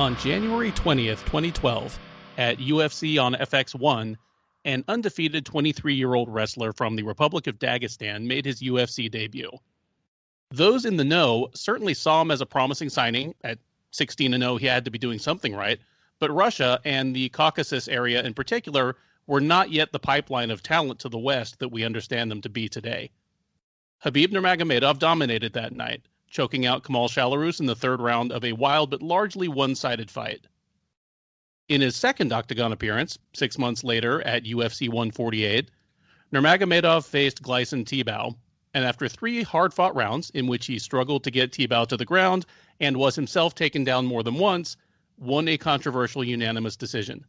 On January 20th, 2012, at UFC on FX1, an undefeated 23-year-old wrestler from the Republic of Dagestan made his UFC debut. Those in the know certainly saw him as a promising signing. At 16-0, he had to be doing something right. But Russia and the Caucasus area in particular were not yet the pipeline of talent to the West that we understand them to be today. Khabib Nurmagomedov dominated that night, choking out Kamal Shalarus in the third round of a wild but largely one-sided fight. In his second octagon appearance, 6 months later at UFC 148, Nurmagomedov faced Gleison Tibau, and after 3 hard-fought rounds in which he struggled to get Tibau to the ground and was himself taken down more than once, won a controversial unanimous decision.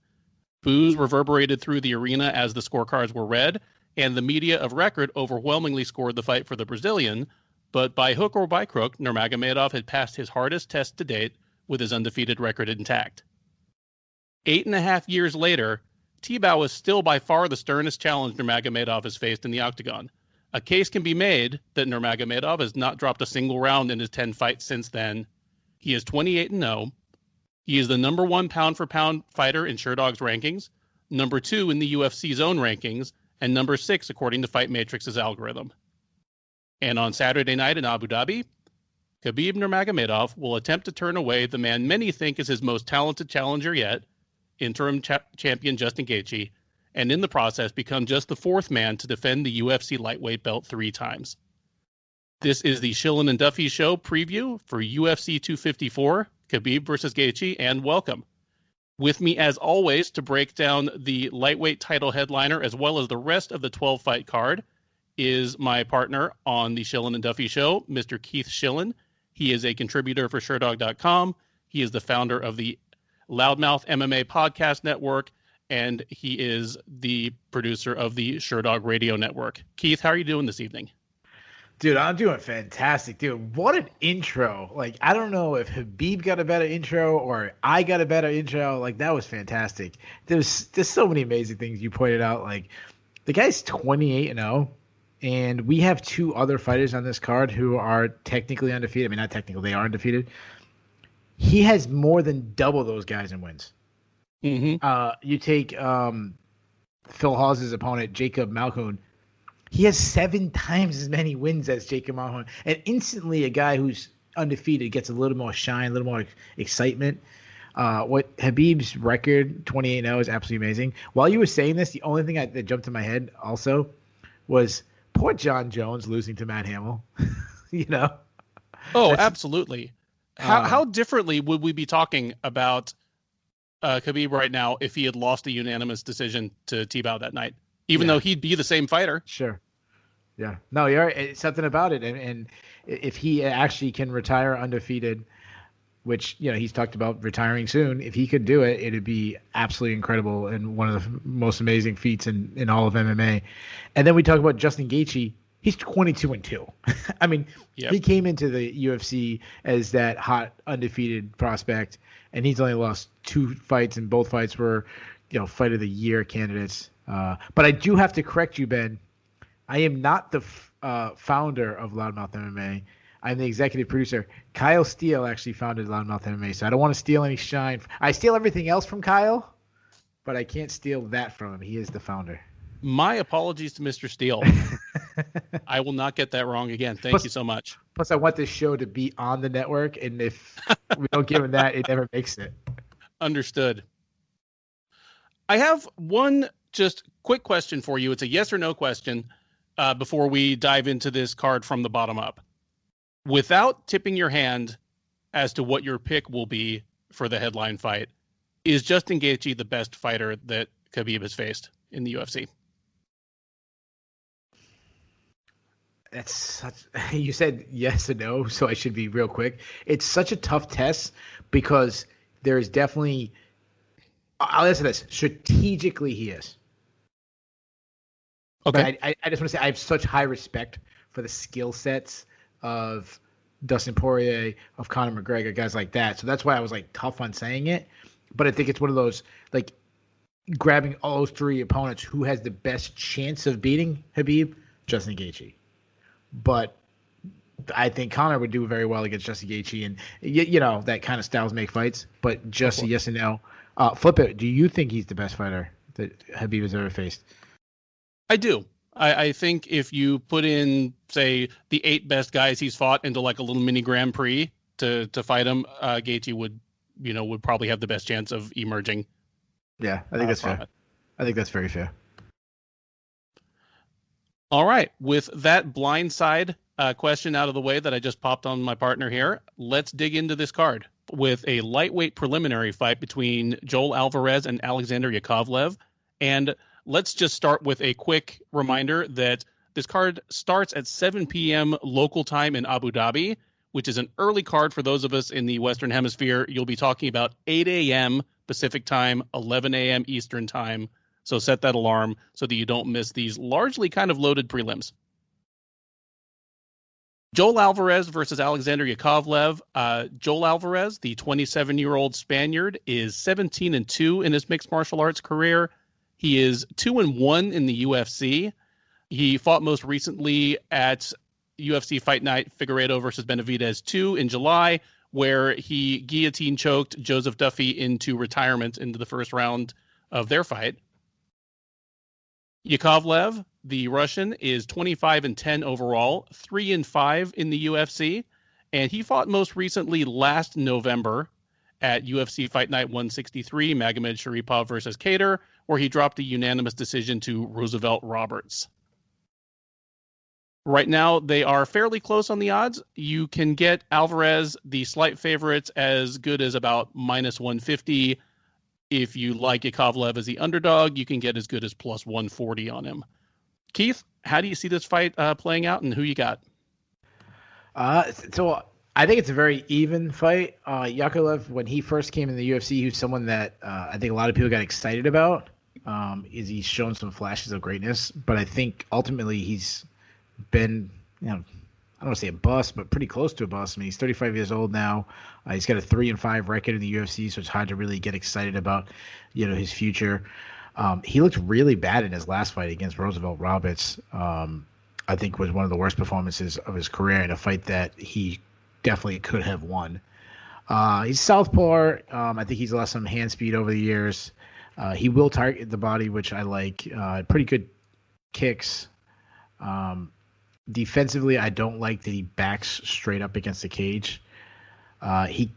Boos reverberated through the arena as the scorecards were read, and the media of record overwhelmingly scored the fight for the Brazilian, but by hook or by crook, Nurmagomedov had passed his hardest test to date with his undefeated record intact. 8.5 years later, Tibau is still by far the sternest challenge Nurmagomedov has faced in the octagon. A case can be made that Nurmagomedov has not dropped a single round in his 10 fights since then. He is 28-0. He is the number 1 pound-for-pound fighter in Sherdog's rankings, number 2 in the UFC's own rankings, and number 6 according to Fight Matrix's algorithm. And on Saturday night in Abu Dhabi, Khabib Nurmagomedov will attempt to turn away the man many think is his most talented challenger yet, interim champion Justin Gaethje, and in the process become just the 4th man to defend the UFC lightweight belt 3 times. This is the Shillen and Duffy Show preview for UFC 254, Khabib versus Gaethje, and welcome. With me, as always, to break down the lightweight title headliner as well as the rest of the 12-fight card is my partner on the Shillen and Duffy Show, Mr. Keith Shillen. He is a contributor for Sherdog.com. He is the founder of the Loudmouth MMA Podcast Network, and he is the producer of the Sherdog Radio Network. Keith, how are you doing this evening? Dude, I'm doing fantastic, dude. What an intro. Like, I don't know if Khabib got a better intro or I got a better intro. Like, that was fantastic. There's so many amazing things you pointed out. Like, the guy's 28-0, and we have 2 other fighters on this card who are technically undefeated. I mean, not technically, they are undefeated. He has more than double those guys in wins. Mm-hmm. You take Phil Hawes' opponent, Jacob Malkoun. He has 7 times as many wins as Jacob Malkoun. And instantly a guy who's undefeated gets a little more shine, a little more excitement. What Khabib's record, 28-0, is absolutely amazing. While you were saying this, the only thing that jumped in my head also was poor John Jones losing to Matt Hamill. You know? Oh, absolutely. How differently would we be talking about Khabib right now if he had lost a unanimous decision to Tibau that night? Even though he'd be the same fighter. Sure. Yeah. No, you're right. It's something about it. And if he actually can retire undefeated, which, you know, he's talked about retiring soon, if he could do it, it'd be absolutely incredible and one of the most amazing feats in all of MMA. And then we talk about Justin Gaethje. He's 22-2. I mean, He came into the UFC as that hot, undefeated prospect, and he's only lost 2 fights, and both fights were, you know, fight of the year candidates. But I do have to correct you, Ben. I am not the founder of Loudmouth MMA. I'm the executive producer. Kyle Steele actually founded Loudmouth MMA, so I don't want to steal any shine. I steal everything else from Kyle, but I can't steal that from him. He is the founder. My apologies to Mr. Steele. I will not get that wrong again. Thank you so much. Plus, I want this show to be on the network, and if we don't give him that, it never makes it. Understood. I have one just quick question for you. It's a yes or no question before we dive into this card from the bottom up. Without tipping your hand as to what your pick will be for the headline fight, is Justin Gaethje the best fighter that Khabib has faced in the UFC? That's such. You said yes or no, so I should be real quick. It's such a tough test because there is definitely. I'll answer this. Strategically, he is. Okay. But I just want to say I have such high respect for the skill sets of Dustin Poirier, of Conor McGregor, guys like that. So that's why I was like tough on saying it. But I think it's one of those like grabbing all those 3 opponents. Who has the best chance of beating Khabib? Justin Gaethje. But I think Conor would do very well against Justin Gaethje, and that kind of styles make fights. But just a yes and no. Flip it. Do you think he's the best fighter that Khabib has ever faced? I do. I think if you put in, say, the 8 best guys he's fought into like a little mini Grand Prix to fight him, Gaethje would probably have the best chance of emerging. Yeah, I think that's fair. I think that's very fair. All right. With that blindside question out of the way that I just popped on my partner here, let's dig into this card with a lightweight preliminary fight between Joel Alvarez and Alexander Yakovlev. And let's just start with a quick reminder that this card starts at 7 p.m. local time in Abu Dhabi, which is an early card for those of us in the Western Hemisphere. You'll be talking about 8 a.m. Pacific time, 11 a.m. Eastern time. So set that alarm so that you don't miss these largely kind of loaded prelims. Joel Alvarez versus Alexander Yakovlev. Joel Alvarez, the 27-year-old Spaniard, is 17-2 in his mixed martial arts career. He is 2-1 in the UFC. He fought most recently at UFC Fight Night Figueiredo versus Benavidez 2 in July, where he guillotine choked Joseph Duffy into retirement into the first round of their fight. Yakovlev, the Russian, is 25-10 overall, 3-5 in the UFC, and he fought most recently last November at UFC Fight Night 163, Magomed Sharipov versus Kattar, where he dropped a unanimous decision to Roosevelt Roberts. Right now, they are fairly close on the odds. You can get Alvarez, the slight favorites, as good as about minus 150. If you like Yakovlev as the underdog, you can get as good as plus 140 on him. Keith, how do you see this fight playing out, and who you got? So I think it's a very even fight. Yakovlev, when he first came in the UFC, he was someone that I think a lot of people got excited about. He's shown some flashes of greatness, but I think ultimately he's been, I don't want to say a bust, but pretty close to a bust. I mean, he's 35 years old now. He's got a 3-5 record in the UFC, so it's hard to really get excited about, his future. He looked really bad in his last fight against Roosevelt Roberts. I think was one of the worst performances of his career in a fight that he definitely could have won. He's southpaw. I think he's lost some hand speed over the years. He will target the body, which I like. Pretty good kicks. Defensively, I don't like that he backs straight up against the cage. He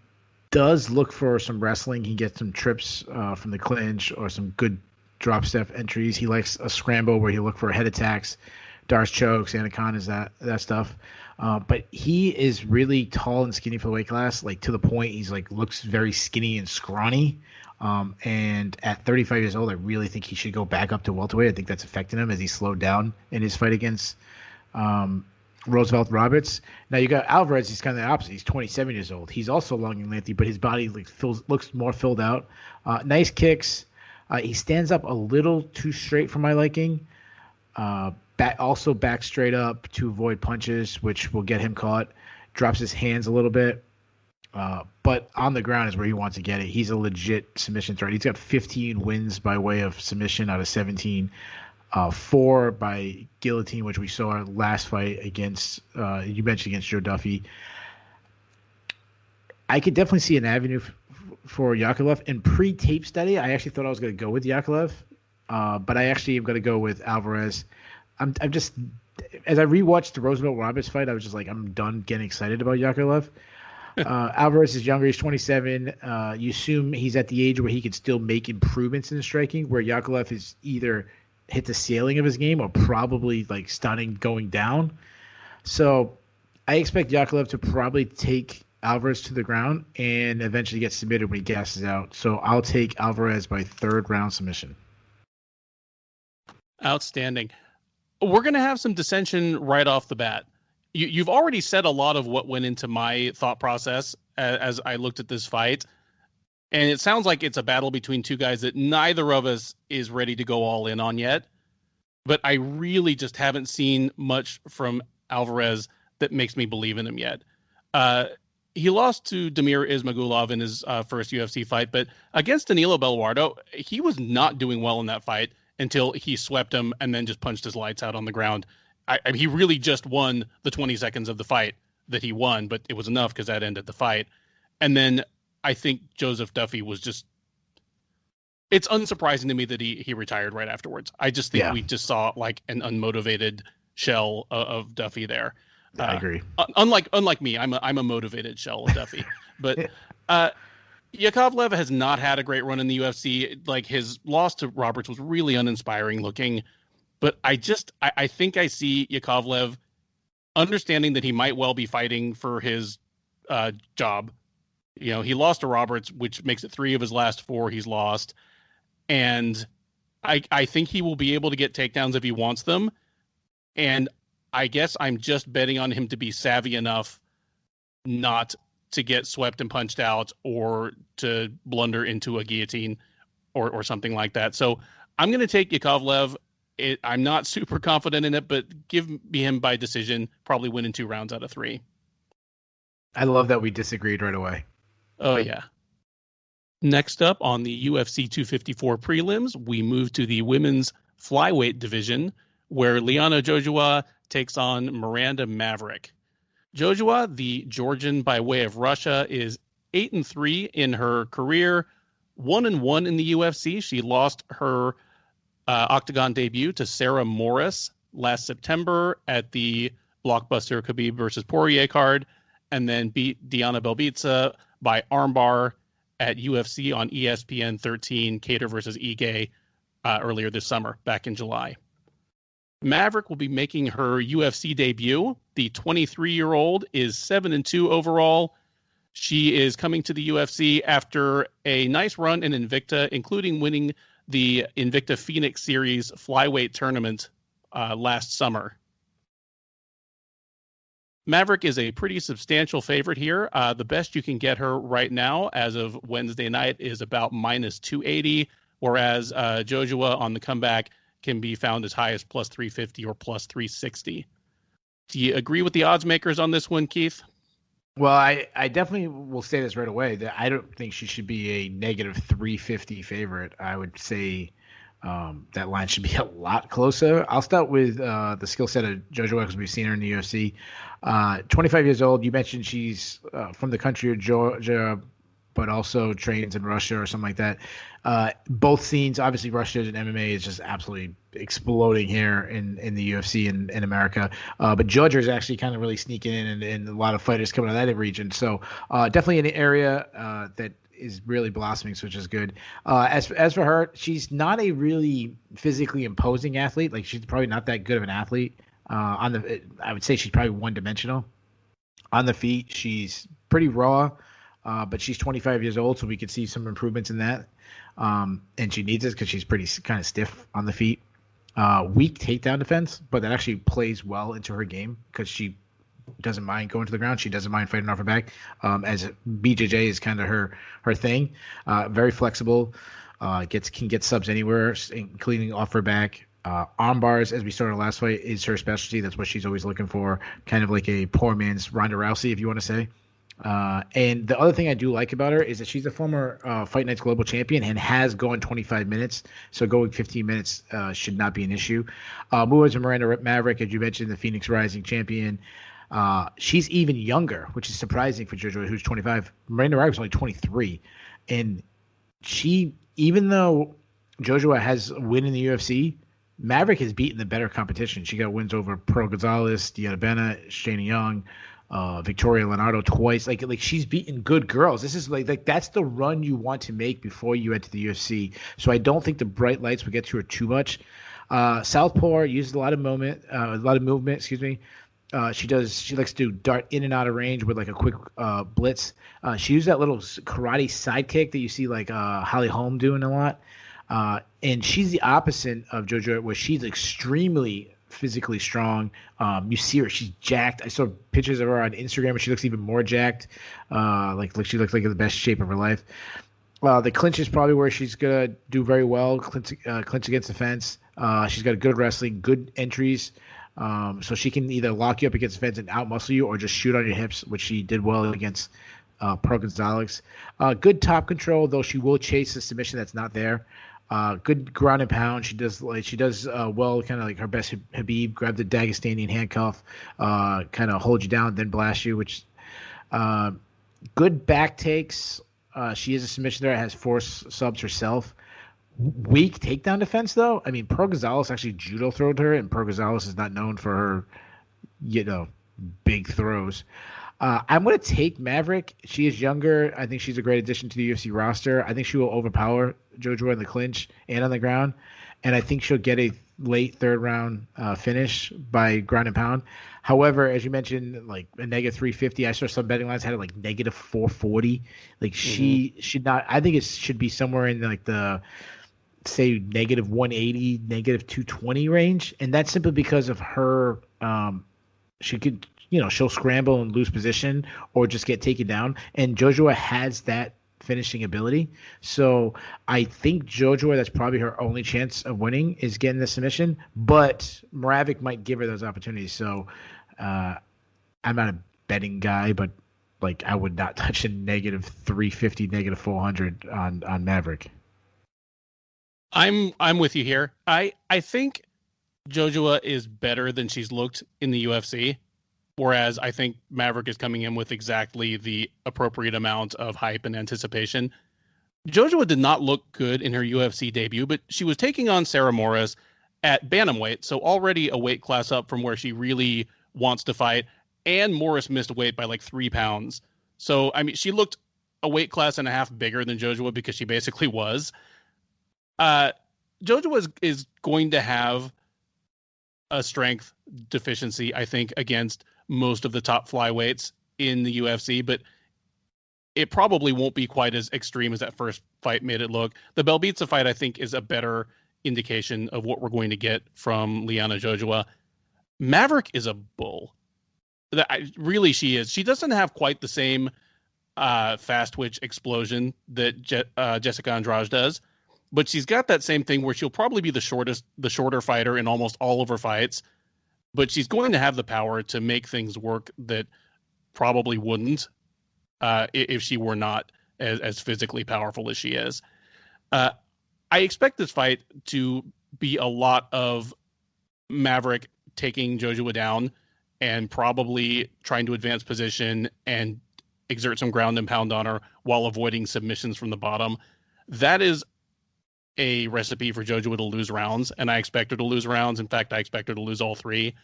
does look for some wrestling. He gets some trips from the clinch or some good drop step entries. He likes a scramble where he'll look for head attacks, Darce chokes, anacondas, that stuff. But he is really tall and skinny for the weight class, like to the point he's like looks very skinny and scrawny. And at 35 years old, I really think he should go back up to welterweight. I think that's affecting him as he slowed down in his fight against Roosevelt Roberts. Now you got Alvarez. He's kind of the opposite. He's 27 years old. He's also long and lengthy, but his body looks more filled out. Nice kicks. He stands up a little too straight for my liking. Back straight up to avoid punches, which will get him caught. Drops his hands a little bit. But on the ground is where he wants to get it. He's a legit submission threat. He's got 15 wins by way of submission out of 17. 4 by guillotine, which we saw our last fight against, you mentioned against Joe Duffy. I could definitely see an avenue for Yakovlev. In pre-tape study, I actually thought I was going to go with Yakovlev, but I actually am going to go with Alvarez. I'm just, as I rewatched the Roosevelt Roberts fight, I was just like, I'm done getting excited about Yakovlev. Alvarez is younger. He's 27. You assume he's at the age where he can still make improvements in striking, where Yakovlev is either hit the ceiling of his game or probably like stunning going down. So I expect Yakovlev to probably take Alvarez to the ground and eventually get submitted when he gasses out. So I'll take Alvarez by 3rd round submission. Outstanding. We're going to have some dissension right off the bat. You've already said a lot of what went into my thought process as I looked at this fight. And it sounds like it's a battle between two guys that neither of us is ready to go all in on yet. But I really just haven't seen much from Alvarez that makes me believe in him yet. He lost to Damir Ismagulov in his first UFC fight, but against Danilo Belluardo, he was not doing well in that fight until he swept him and then just punched his lights out on the ground. He really just won the 20 seconds of the fight that he won, but it was enough because that ended the fight. And then I think Joseph Duffy was just, it's unsurprising to me that he retired right afterwards. I just think we just saw like an unmotivated shell of Duffy there. I agree. Unlike me, I'm a motivated shell of Duffy. But Yakovlev has not had a great run in the UFC. Like, his loss to Roberts was really uninspiring looking. But I think I see Yakovlev understanding that he might well be fighting for his job. You know, he lost to Roberts, which makes it 3 of his last 4 he's lost. And I think he will be able to get takedowns if he wants them. And I guess I'm just betting on him to be savvy enough not to get swept and punched out or to blunder into a guillotine or something like that. So I'm going to take Yakovlev. I'm not super confident in it, but give me him by decision, probably win in 2 rounds out of 3. I love that we disagreed right away. Oh, yeah. Next up on the UFC 254 prelims, we move to the women's flyweight division, where Liana Jojua takes on Miranda Maverick. Jojua, the Georgian by way of Russia, is 8-3 in her career, 1-1 in the UFC. She lost her octagon debut to Sarah Morris last September at the blockbuster Khabib versus Poirier card, and then beat Diana Belbitsa by armbar at UFC on ESPN 13, Kattar versus Ige, earlier this summer, back in July. Maverick will be making her UFC debut. The 23-year-old is 7-2 overall. She is coming to the UFC after a nice run in Invicta, including winning the Invicta Phoenix Series flyweight tournament last summer. Maverick is a pretty substantial favorite here. The best you can get her right now as of Wednesday night is about -280, whereas Jojua on the comeback can be found as high as +350 or +360. Do you agree with the odds makers on this one, Keith? Well, I definitely will say this right away, that I don't think she should be a -350 favorite. I would say that line should be a lot closer. I'll start with the skill set of Jojua, because we've seen her in the UFC. 25 years old. You mentioned she's from the country of Georgia, but also trains in Russia or something like that. Both scenes, obviously Russia and MMA is just absolutely exploding here in the UFC in America. But Georgia is actually kind of really sneaking in, and a lot of fighters coming out of that region. So definitely an area that is really blossoming, so which is good. As for her, she's not a really physically imposing athlete. Like, she's probably not that good of an athlete. I would say she's probably one-dimensional. On the feet, she's pretty raw. But she's 25 years old, so we could see some improvements in that. And she needs it because she's pretty kind of stiff on the feet. Weak takedown defense, but that actually plays well into her game because she doesn't mind going to the ground. She doesn't mind fighting off her back, as BJJ is kind of her thing. Very flexible, can get subs anywhere, including off her back. Arm bars, as we saw in our last fight, is her specialty. That's what she's always looking for, kind of like a poor man's Ronda Rousey, if you want to say. And the other thing I do like about her is that she's a former Fight Nights Global Champion and has gone 25 minutes. So going 15 minutes should not be an issue. Moving to Miranda Maverick, as you mentioned, the Phoenix Rising Champion. She's even younger, which is surprising for Jojua, who's 25. Miranda Maverick's only 23. And even though Jojua has a win in the UFC, Maverick has beaten the better competition. She got wins over Pearl Gonzalez, Deanna Bennett, Shayna Young, Victoria Leonardo twice. Like she's beaten good girls. This is like that's the run you want to make before you enter the UFC. So I don't think the bright lights will get to her too much. Southpaw uses a lot of movement. Excuse me. She likes to dart in and out of range with like a quick blitz. She used that little karate sidekick that you see like Holly Holm doing a lot. And she's the opposite of Jojua, where she's extremely physically strong. You see her, she's jacked. I saw pictures of her on Instagram and she looks even more jacked. Like she looks like in the best shape of her life. The clinch is probably where she's gonna do very well. Clinch against the fence. She's got good wrestling, good entries. So she can either lock you up against the fence and outmuscle you, or just shoot on your hips, which she did well against Pearl Gonzalez. Good top control, though she will chase a submission that's not there. Good ground and pound. She does well, kind of like her best Khabib. Grab the Dagestani handcuff, kind of hold you down, then blast you. Which good back takes. She is a submission there. Has 4 subs herself. Weak takedown defense though. I mean, Pro Gonzalez actually judo throwed her, and Pro Gonzalez is not known for her, big throws. I'm going to take Maverick. She is younger. I think she's a great addition to the UFC roster. I think she will overpower Jojua in the clinch and on the ground. And I think she'll get a late third round finish by ground and pound. However, as you mentioned, like a -350, I saw some betting lines had it like -440. Like she should not, I think it should be somewhere in like the, say, -180, -220 range. And that's simply because of her, she could, she'll scramble and lose position or just get taken down. And Jojua has that finishing ability. So I think Jojua, that's probably her only chance of winning, is getting the submission. But Maverick might give her those opportunities. So I'm not a betting guy, but like I would not touch a -350, -400 on Maverick. I'm with you here. I think Jojua is better than she's looked in the UFC. Whereas I think Maverick is coming in with exactly the appropriate amount of hype and anticipation. Jojua did not look good in her UFC debut, but she was taking on Sarah Morris at bantamweight, so already a weight class up from where she really wants to fight, and Morris missed weight by like 3 pounds. So, I mean, she looked a weight class and a half bigger than Jojua because she basically was. Jojua is going to have a strength deficiency, I think, against most of the top flyweights in the UFC, but it probably won't be quite as extreme as that first fight made it look. The Belbitsa fight, I think, is a better indication of what we're going to get from Liana Jojua. Maverick is a bull. Really, she is. She doesn't have quite the same fast twitch explosion that Jessica Andrade does, but she's got that same thing where she'll probably be the shorter fighter in almost all of her fights. But she's going to have the power to make things work that probably wouldn't if she were not as physically powerful as she is. I expect this fight to be a lot of Maverick taking Jojua down and probably trying to advance position and exert some ground and pound on her while avoiding submissions from the bottom. That is a recipe for Jojua to lose rounds, and I expect her to lose rounds. In fact, I expect her to lose all 3.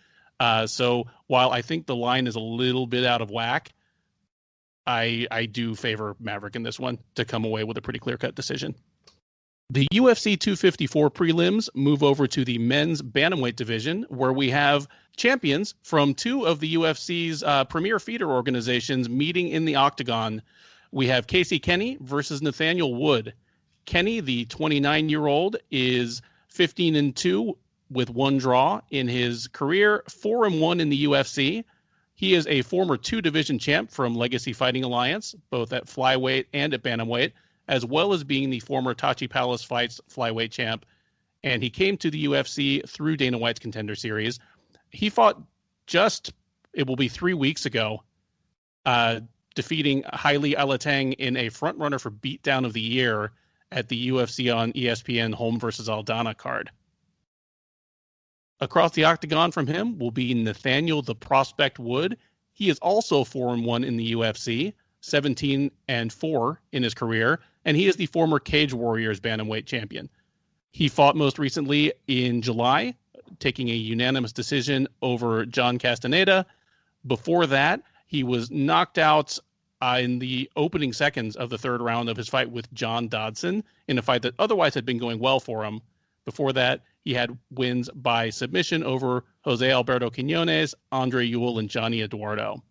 So while I think the line is a little bit out of whack, I do favor Maverick in this one to come away with a pretty clear-cut decision. The UFC 254 prelims move over to the men's bantamweight division, where we have champions from 2 of the UFC's premier feeder organizations meeting in the octagon. We have Casey Kenney versus Nathaniel Wood. Kenney, the 29-year-old, is 15-2 with 1 draw in his career, 4-1 in the UFC. He is a former 2-division champ from Legacy Fighting Alliance, both at flyweight and at bantamweight, as well as being the former Tachi Palace Fights flyweight champ. And he came to the UFC through Dana White's Contender Series. He fought it will be 3 weeks ago, defeating Haile Alateng in a frontrunner for beatdown of the year at the UFC on ESPN Home versus Aldana card. Across the octagon from him will be Nathaniel the Prospect Wood. He is also 4-1 in the UFC, 17-4 in his career, and he is the former Cage Warriors bantamweight champion. He fought most recently in July, taking a unanimous decision over John Castaneda. Before that, he was knocked out in the opening seconds of the 3rd round of his fight with John Dodson in a fight that otherwise had been going well for him. Before that, he had wins by submission over Jose Alberto Quinones, Andre Ewell, and Johnny Eduardo.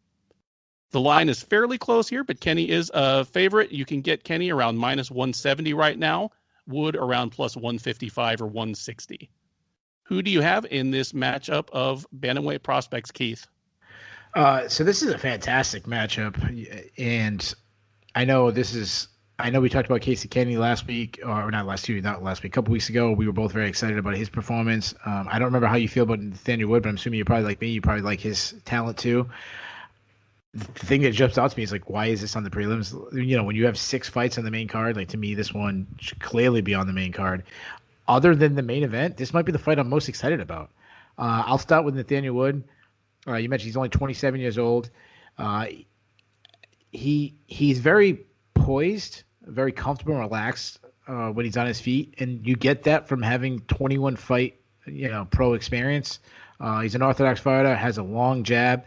The line is fairly close here, but Kenney is a favorite. You can get Kenney around -170 right now, Wood around +155 or 160. Who do you have in this matchup of bantamweight prospects, Keith? So this is a fantastic matchup, and I know we talked about Casey Kenney last week, or not last week, a couple weeks ago. We were both very excited about his performance. I don't remember how you feel about Nathaniel Wood, but I'm assuming you're probably like me. You probably like his talent too. the thing that jumps out to me is like, why is this on the prelims? You know, when you have 6 fights on the main card, like to me, this one should clearly be on the main card. Other than the main event, this might be the fight I'm most excited about. I'll start with Nathaniel Wood. You mentioned he's only 27 years old. He's very poised, very comfortable and relaxed when he's on his feet, and you get that from having 21 fight, pro experience. He's an orthodox fighter, has a long jab.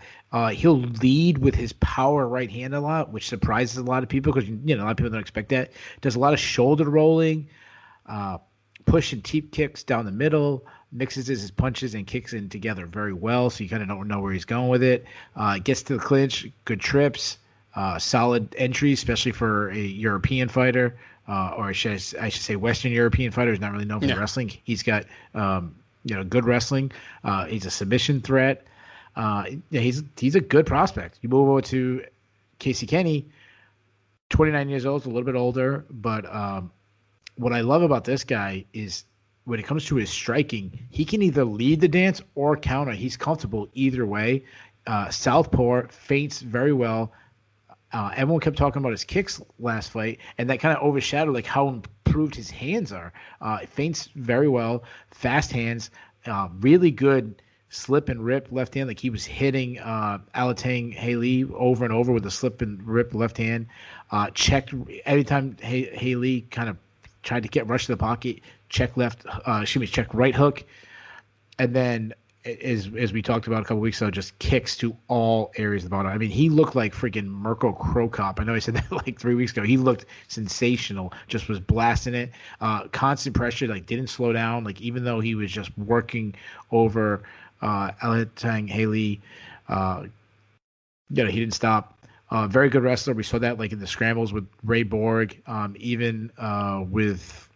He'll lead with his power right hand a lot, which surprises a lot of people because a lot of people don't expect that. Does a lot of shoulder rolling, push and teep kicks down the middle, mixes his punches and kicks in together very well, so you kind of don't know where he's going with it. Gets to the clinch, good trips, solid entry, especially for a European fighter, or I should say Western European fighter who's not really known for wrestling. He's got good wrestling. He's a submission threat. He's a good prospect. You move over to Casey Kenney, 29 years old, a little bit older, but what I love about this guy is when it comes to his striking, he can either lead the dance or counter. He's comfortable either way. Southpaw, feints very well. Everyone kept talking about his kicks last fight, and that kind of overshadowed like how improved his hands are. Feints very well, fast hands, really good slip and rip left hand. Like he was hitting Alatang Haley over and over with a slip and rip left hand. Checked every time Haley kind of tried to get rushed to the pocket. Check right hook, and then as we talked about a couple weeks ago, just kicks to all areas of the body. I mean, he looked like freaking Mirko Cro Cop. I know I said that like 3 weeks ago. He looked sensational. Just was blasting it. Constant pressure, like didn't slow down. Like even though he was just working over Alatang Haley, he didn't stop. Very good wrestler. We saw that like in the scrambles with Ray Borg, even with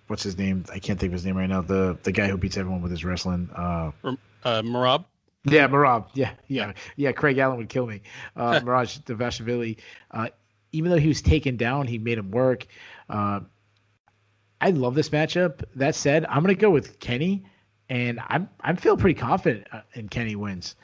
what's his name? I can't think of his name right now. The guy who beats everyone with his wrestling. Marab? Yeah, Marab. Yeah. Craig Allen would kill me. Mirage Devashvili. Even though he was taken down, he made him work. I love this matchup. That said, I'm going to go with Kenney, and I'm feeling pretty confident in Kenney wins.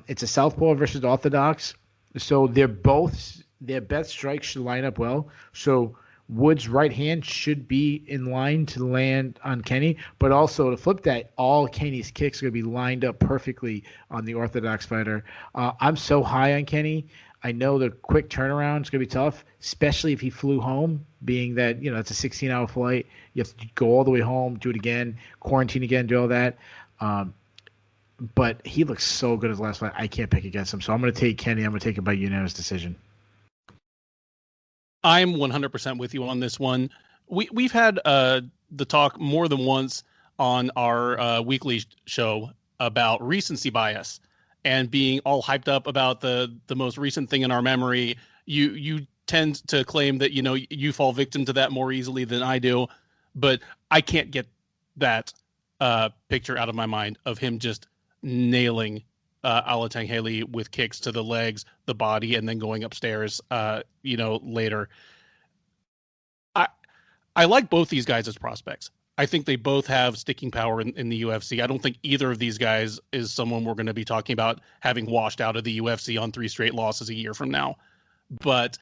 It's a southpaw versus orthodox, so their best strikes should line up well. So Wood's right hand should be in line to land on Kenney, but also to flip that, all Kenney's kicks are going to be lined up perfectly on the orthodox fighter. I'm so high on Kenney. I know the quick turnaround is going to be tough, especially if he flew home, being that, it's a 16-hour flight. You have to go all the way home, do it again, quarantine again, do all that. But he looks so good his last fight. I can't pick against him. So I'm going to take Kenney. I'm going to take it by unanimous decision. I'm 100% with you on this one. We've had the talk more than once on our weekly show about recency bias and being all hyped up about the most recent thing in our memory. You tend to claim that you fall victim to that more easily than I do, but I can't get that picture out of my mind of him just nailing Alatang Haley with kicks to the legs, the body, and then going upstairs, later. I like both these guys as prospects. I think they both have sticking power in the UFC. I don't think either of these guys is someone we're going to be talking about having washed out of the UFC on 3 straight losses a year from now. But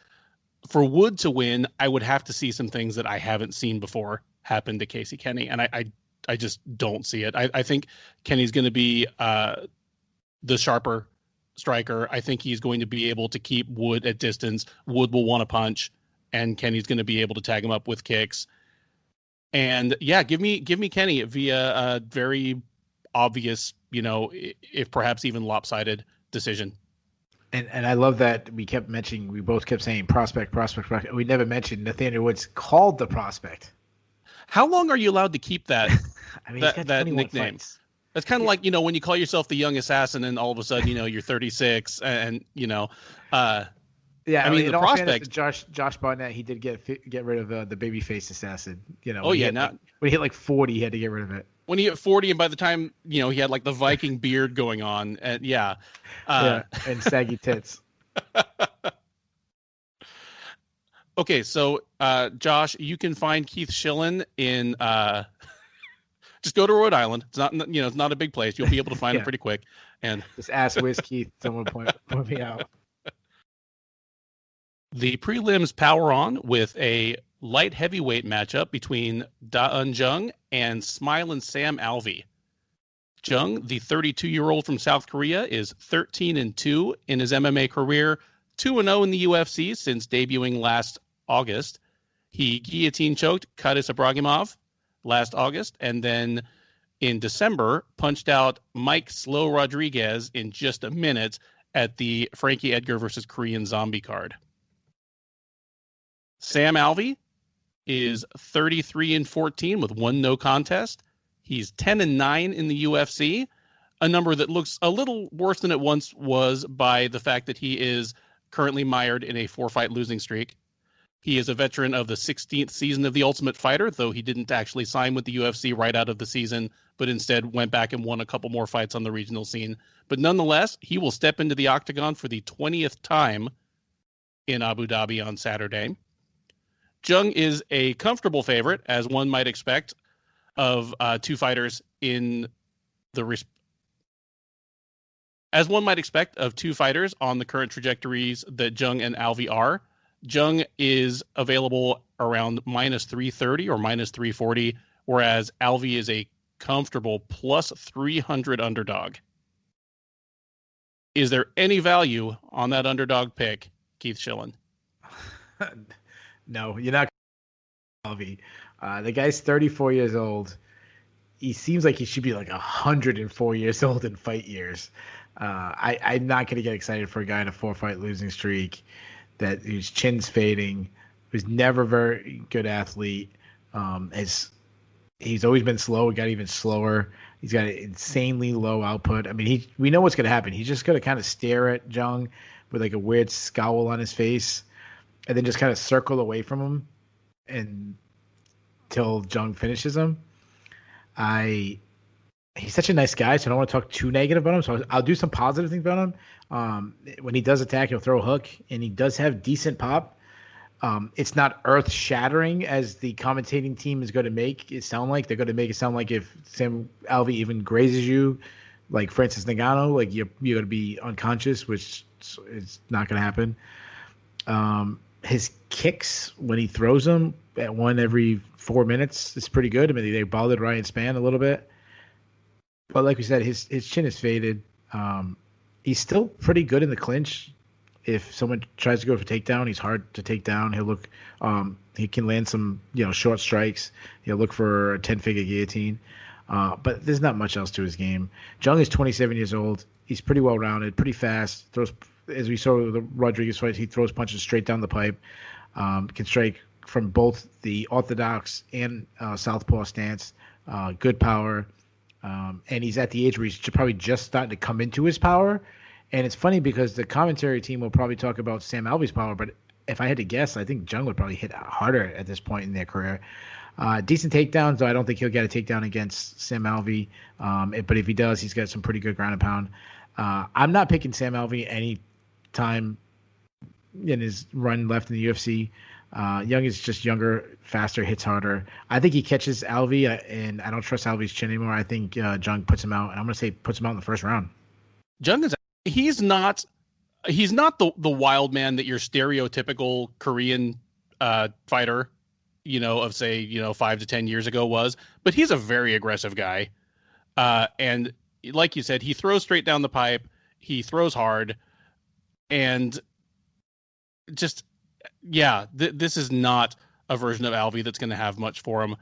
for Wood to win, I would have to see some things that I haven't seen before happen to Casey Kenney, and I just don't see it. I think Kenny's going to be the sharper striker. I think he's going to be able to keep Wood at distance. Wood will want to punch, and Kenny's going to be able to tag him up with kicks. And yeah, give me Kenney via a very obvious, if perhaps even lopsided decision. And I love that we both kept saying prospect. We never mentioned Nathaniel Wood's called the prospect. How long are you allowed to keep that? I mean, that nickname? Fights. That's kind of like, when you call yourself the young assassin and all of a sudden, you're 36 and, yeah, I mean, the prospect. Josh Barnett, he did get rid of the babyface assassin. When he hit like 40, he had to get rid of it. When he hit 40, and by the time he had like the Viking beard going on, and and saggy tits. Okay, so Josh, you can find Keith Schillen in Just go to Rhode Island. It's not, it's not a big place. You'll be able to find it pretty quick. And just ask Whiskey. Someone point me out. The prelims power on with a light heavyweight matchup between Un Jung and Smilin' Sam Alvey. Jung, the 32-year-old from South Korea, is 13-2 in his MMA career, 2-0 in the UFC since debuting last August. He guillotine choked Kadis Ibragimov last August, and then in December punched out Mike Slow Rodriguez in just a minute at the Frankie Edgar versus Korean Zombie card. Sam Alvey is 33-14 with 1 no contest. He's 10-9 in the UFC, a number that looks a little worse than it once was by the fact that he is currently mired in a 4-fight losing streak. He is a veteran of the 16th season of The Ultimate Fighter, though he didn't actually sign with the UFC right out of the season, but instead went back and won a couple more fights on the regional scene. But nonetheless, he will step into the octagon for the 20th time in Abu Dhabi on Saturday. Jung is a comfortable favorite, as one might expect, of two fighters on the current trajectories that Jung and Alvey are. Jung is available around minus 330 or minus 340, whereas Alvey is a comfortable plus 300 underdog. Is there any value on that underdog pick, Keith Schillen? No, you're not. Alvey. The guy's 34 years old. He seems like he should be like 104 years old in fight years. I'm not going to get excited for a guy in a 4-fight losing streak that whose chin's fading, who's never very good athlete. He's always been slow. He got even slower. He's got an insanely low output. I mean, we know what's going to happen. He's just going to kind of stare at Jung with like a weird scowl on his face and then just kind of circle away from him until Jung finishes him. He's such a nice guy, so I don't want to talk too negative about him. So I'll do some positive things about him. When he does attack, he'll throw a hook, and he does have decent pop. It's not earth-shattering as the commentating team is going to make it sound like. They're going to make it sound like if Sam Alvey even grazes you, like Francis Ngannou, like you're going to be unconscious, which is not going to happen. His kicks, when he throws them at one every 4 minutes, is pretty good. I mean, they bothered Ryan Spann a little bit. But like we said, his chin is faded. He's still pretty good in the clinch. If someone tries to go for takedown, he's hard to take down. He'll look, he can land some, short strikes. He'll look for a 10-figure guillotine. But there's not much else to his game. Jung is 27 years old. He's pretty well-rounded, pretty fast. Throws, as we saw with the Rodriguez fight, he throws punches straight down the pipe. Can strike from both the orthodox and southpaw stance. Good power. And he's at the age where he's probably just starting to come into his power. And it's funny because the commentary team will probably talk about Sam Alvey's power, but if I had to guess, I think Jung would probably hit harder at this point in their career. Decent takedowns, though I don't think he'll get a takedown against Sam Alvey. But if he does, he's got some pretty good ground and pound. I'm not picking Sam Alvey any time in his run left in the UFC. Jung is just younger, faster, hits harder. I think he catches Alvey, and I don't trust Alvey's chin anymore. I think Jung puts him out, and I'm going to say puts him out in the first round. Jung is he's not the wild man that your stereotypical Korean fighter, of say 5 to 10 years ago was, but he's a very aggressive guy. And like you said, he throws straight down the pipe. He throws hard, and just this is not a version of Alvey that's going to have much for him.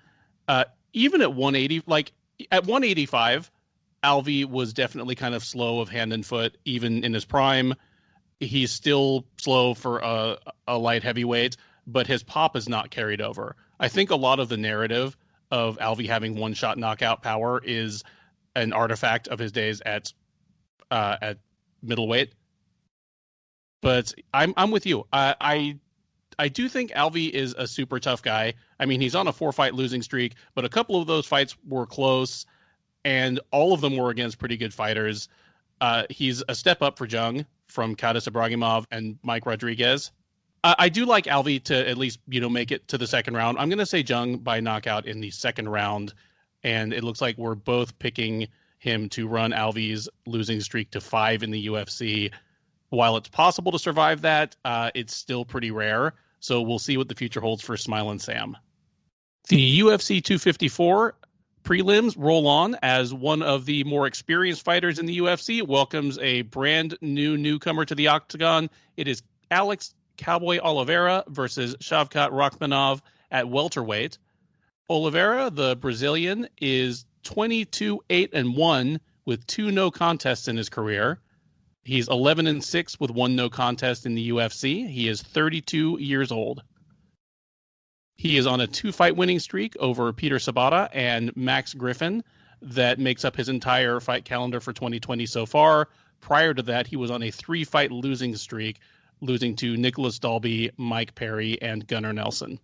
Even at 180, like at 185. Alvey was definitely kind of slow of hand and foot, even in his prime. He's still slow for a light heavyweight, but his pop is not carried over. I think a lot of the narrative of Alvey having one-shot knockout power is an artifact of his days at middleweight. But I'm with you. I do think Alvey is a super tough guy. I mean, he's on a 4-fight losing streak, but a couple of those fights were close. And all of them were against pretty good fighters. He's a step up for Jung from Kadis Ibragimov and Mike Rodriguez. I do like Alvey to at least, make it to the second round. I'm going to say Jung by knockout in the second round. and it looks like we're both picking him to run Alvey's losing streak to 5 in the UFC. While it's possible to survive that, it's still pretty rare. So we'll see what the future holds for Smilin' Sam. The UFC 254 prelims roll on as one of the more experienced fighters in the UFC welcomes a brand new newcomer to the octagon. It is Alex Cowboy Oliveira versus Shavkat Rakhmanov at welterweight. Oliveira, the Brazilian, is 22-8-1 with 2 no contests in his career. He's 11-6 with 1 no contest in the UFC. He is 32 years old. He is on a 2-fight winning streak over Peter Sabata and Max Griffin that makes up his entire fight calendar for 2020 so far. Prior to that, he was on a 3-fight losing streak, losing to Nicholas Dalby, Mike Perry, and Gunnar Nelson.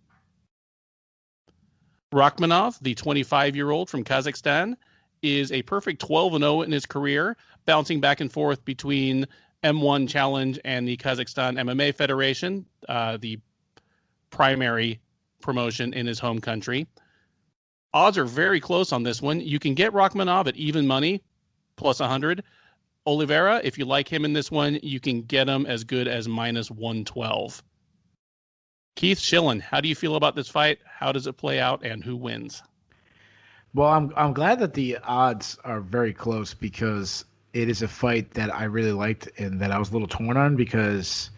Rakhmanov, the 25-year-old from Kazakhstan, is a perfect 12-0 in his career, bouncing back and forth between M1 Challenge and the Kazakhstan MMA Federation, the primary promotion in his home country. Odds are very close on this one. You can get Rakhmanov at even money, plus 100. Oliveira, if you like him in this one, you can get him as good as minus 112. Keith Schillen, how do you feel about this fight? How does it play out, and who wins? Well, I'm glad that the odds are very close because it is a fight that I really liked and that I was a little torn on because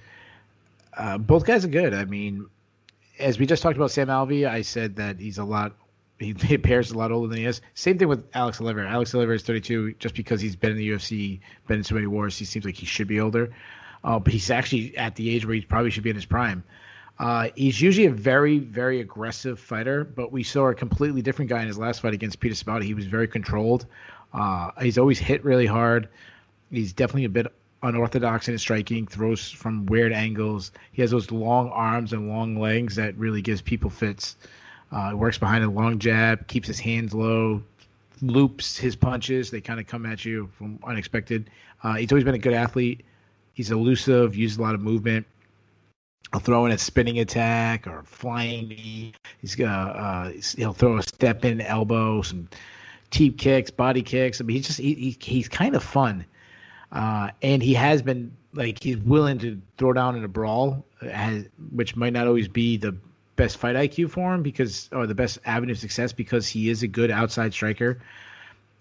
both guys are good. I mean, as we just talked about Sam Alvey, I said that he appears a lot older than he is. Same thing with Alex Oliveira. Alex Oliveira is 32 just because he's been in the UFC, been in so many wars. He seems like he should be older. But he's actually at the age where he probably should be in his prime. He's usually a very, very aggressive fighter, but we saw a completely different guy in his last fight against Peter Sabata. He was very controlled. He's always hit really hard. He's definitely a bit unorthodox in his striking, throws from weird angles. He has those long arms and long legs that really gives people fits. Works behind a long jab, keeps his hands low, loops his punches. They kind of come at you from unexpected. He's always been a good athlete. He's elusive, uses a lot of movement. He'll throw in a spinning attack or flying knee. He'll throw a step in elbow, some teep kicks, body kicks. I mean, he's kind of fun. And he has been he's willing to throw down in a brawl, which might not always be the best fight IQ for him or the best avenue of success because he is a good outside striker.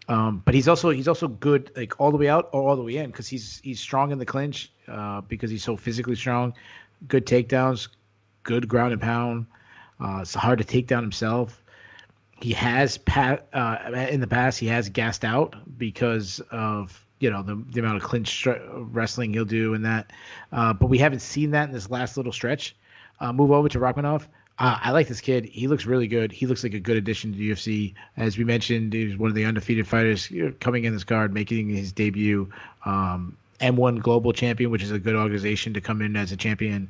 But he's also good all the way out or all the way in because he's strong in the clinch because he's so physically strong. Good takedowns, good ground and pound. It's hard to take down himself. He has in the past he has gassed out because of the amount of clinch wrestling he'll do and that. But we haven't seen that in this last little stretch. Move over to Rakhmanov. I like this kid. He looks really good. He looks like a good addition to the UFC. As we mentioned, he's one of the undefeated fighters coming in this card, making his debut. M1 Global Champion, which is a good organization to come in as a champion.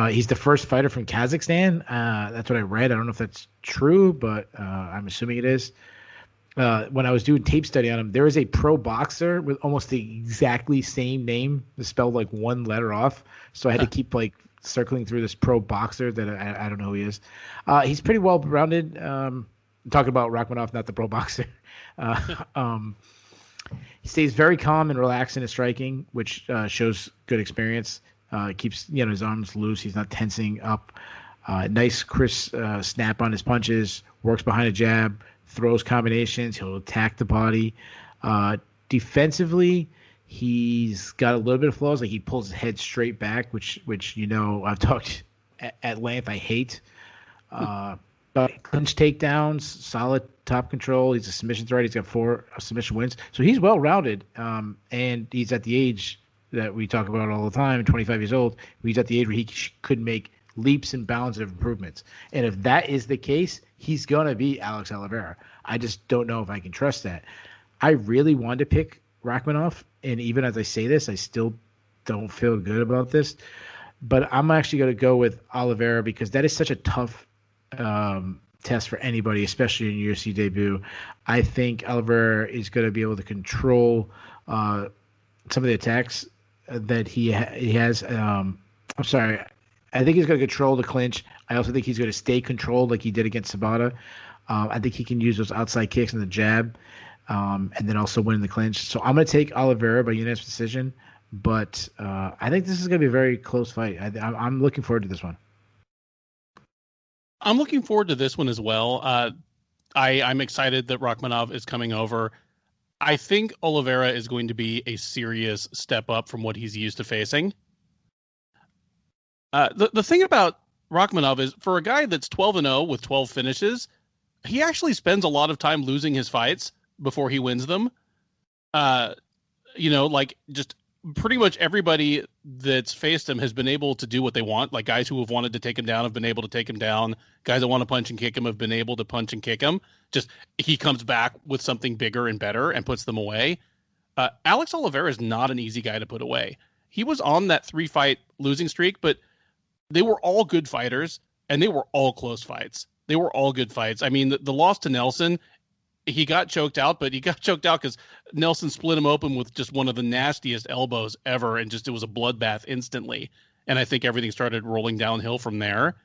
He's the first fighter from Kazakhstan. That's what I read. I don't know if that's true, but I'm assuming it is. When I was doing tape study on him, there is a pro boxer with almost the exactly same name, spelled like one letter off. So I had to keep circling through this pro boxer that I don't know who he is. He's pretty well rounded. I'm talking about Rakhmanov, not the pro boxer. He stays very calm and relaxed in his striking, which shows good experience. Keeps his arms loose. He's not tensing up. Nice crisp snap on his punches. Works behind a jab. Throws combinations. He'll attack the body. Defensively, he's got a little bit of flaws. Like he pulls his head straight back, which I've talked at length. I hate. But clinch takedowns, solid top control. He's a submission threat. He's got 4 submission wins. So he's well-rounded, and he's at the age that we talk about all the time, 25 years old. He's at the age where he could make leaps and bounds of improvements. And if that is the case, he's going to be Alex Oliveira. I just don't know if I can trust that. I really wanted to pick Rakhmanov, and even as I say this, I still don't feel good about this. But I'm actually going to go with Oliveira because that is such a tough test for anybody, especially in UFC debut. I think Oliveira is going to be able to control some of the attacks that he has. I'm sorry. I think he's going to control the clinch. I also think he's going to stay controlled like he did against Sabata. I think he can use those outside kicks and the jab, and then also win the clinch. So I'm going to take Oliveira by unanimous decision, but I think this is going to be a very close fight. I'm looking forward to this one. I'm looking forward to this one as well. I'm excited that Rakhmanov is coming over. I think Oliveira is going to be a serious step up from what he's used to facing. The thing about Rakhmanov is, for a guy that's 12-0 with 12 finishes, he actually spends a lot of time losing his fights before he wins them. Just pretty much everybody that's faced him has been able to do what they want. Like, guys who have wanted to take him down have been able to take him down. Guys that want to punch and kick him have been able to punch and kick him. Just he comes back with something bigger and better and puts them away. Alex Oliveira is not an easy guy to put away. He was on that 3-fight losing streak, but they were all good fighters, and they were all close fights. They were all good fights. I mean, the loss to Nelson, he got choked out, but he got choked out because Nelson split him open with just one of the nastiest elbows ever, and it was a bloodbath instantly. And I think everything started rolling downhill from there.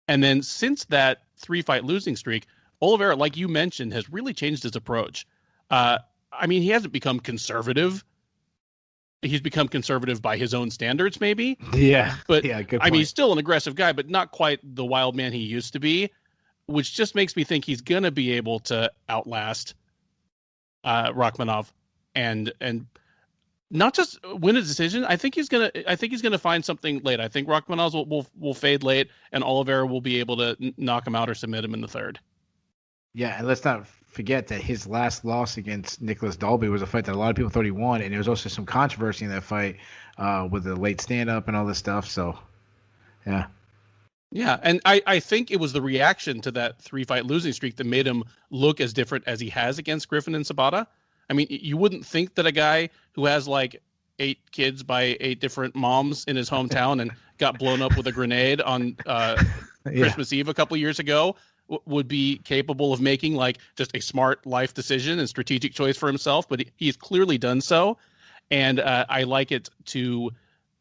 And then since that 3-fight losing streak, Oliveira, like you mentioned, has really changed his approach. He hasn't become conservative. He's become conservative by his own standards, maybe. Yeah. But yeah, good point. He's still an aggressive guy, but not quite the wild man he used to be, which just makes me think he's going to be able to outlast Rakhmanov and not just win a decision. I think he's gonna find something late. I think Rakhmanov will fade late, and Oliveira will be able to knock him out or submit him in the third. Yeah, and let's not forget that his last loss against Nicholas Dalby was a fight that a lot of people thought he won, and there was also some controversy in that fight with the late stand-up and all this stuff. So, yeah. Yeah, and I think it was the reaction to that 3-fight losing streak that made him look as different as he has against Griffin and Sabata. I mean, you wouldn't think that a guy who has like 8 kids by 8 different moms in his hometown and got blown up with a grenade on Christmas Eve a couple of years ago would be capable of making like just a smart life decision and strategic choice for himself, but he's clearly done so. And I like it to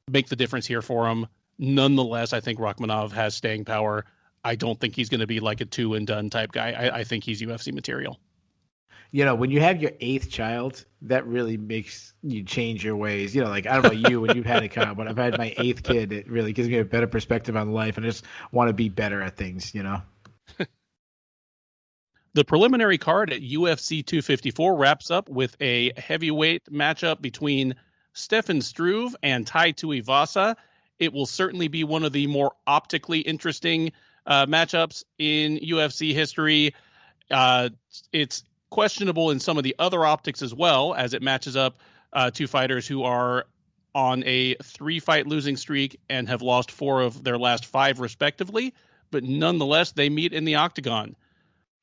make the difference here for him. Nonetheless, I think Rakhmanov has staying power. I don't think he's going to be like a 2-and-done type guy. I think he's UFC material. You know, when you have your 8th child, that really makes you change your ways. You know, like, I don't know about you when you've had a child, but I've had my 8th kid. It really gives me a better perspective on life, and I just want to be better at things, you know? The preliminary card at UFC 254 wraps up with a heavyweight matchup between Stefan Struve and Tai Tuivasa. It will certainly be one of the more optically interesting matchups in UFC history. It's questionable in some of the other optics as well, as it matches up 2 fighters who are on a 3-fight losing streak and have lost 4 of their last 5 respectively. But nonetheless, they meet in the octagon.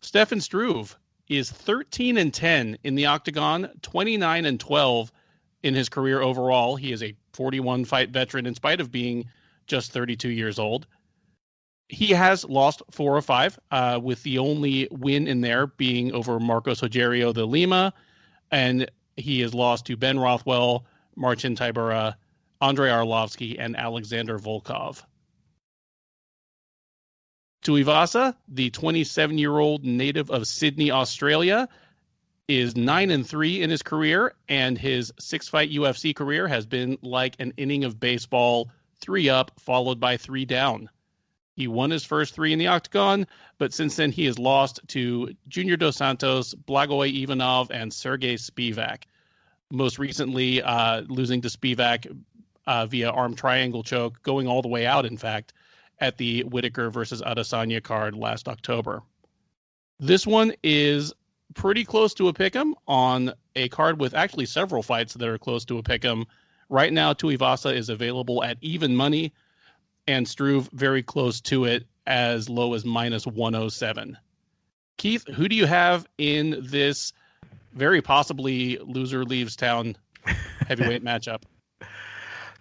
Stefan Struve is 13-10 in the octagon, 29-12 in his career overall. He is a 41-fight veteran in spite of being just 32 years old. He has lost 4 of 5, with the only win in there being over Marcos Rogerio de Lima, and he has lost to Ben Rothwell, Marcin Tybura, Andrei Arlovsky, and Alexander Volkov. Tuivasa, the 27-year-old native of Sydney, Australia, is 9-3 in his career, and his 6-fight UFC career has been like an inning of baseball, 3 up, followed by 3 down. He won his first 3 in the octagon, but since then he has lost to Junior Dos Santos, Blagoy Ivanov, and Sergey Spivak. Most recently, losing to Spivak via arm triangle choke, going all the way out, in fact, at the Whittaker versus Adesanya card last October. This one is pretty close to a pick'em on a card with actually several fights that are close to a pick'em. Right now, Tuivasa is available at even money, and Struve very close to it, as low as -107. Keith, who do you have in this very possibly loser leaves town heavyweight matchup?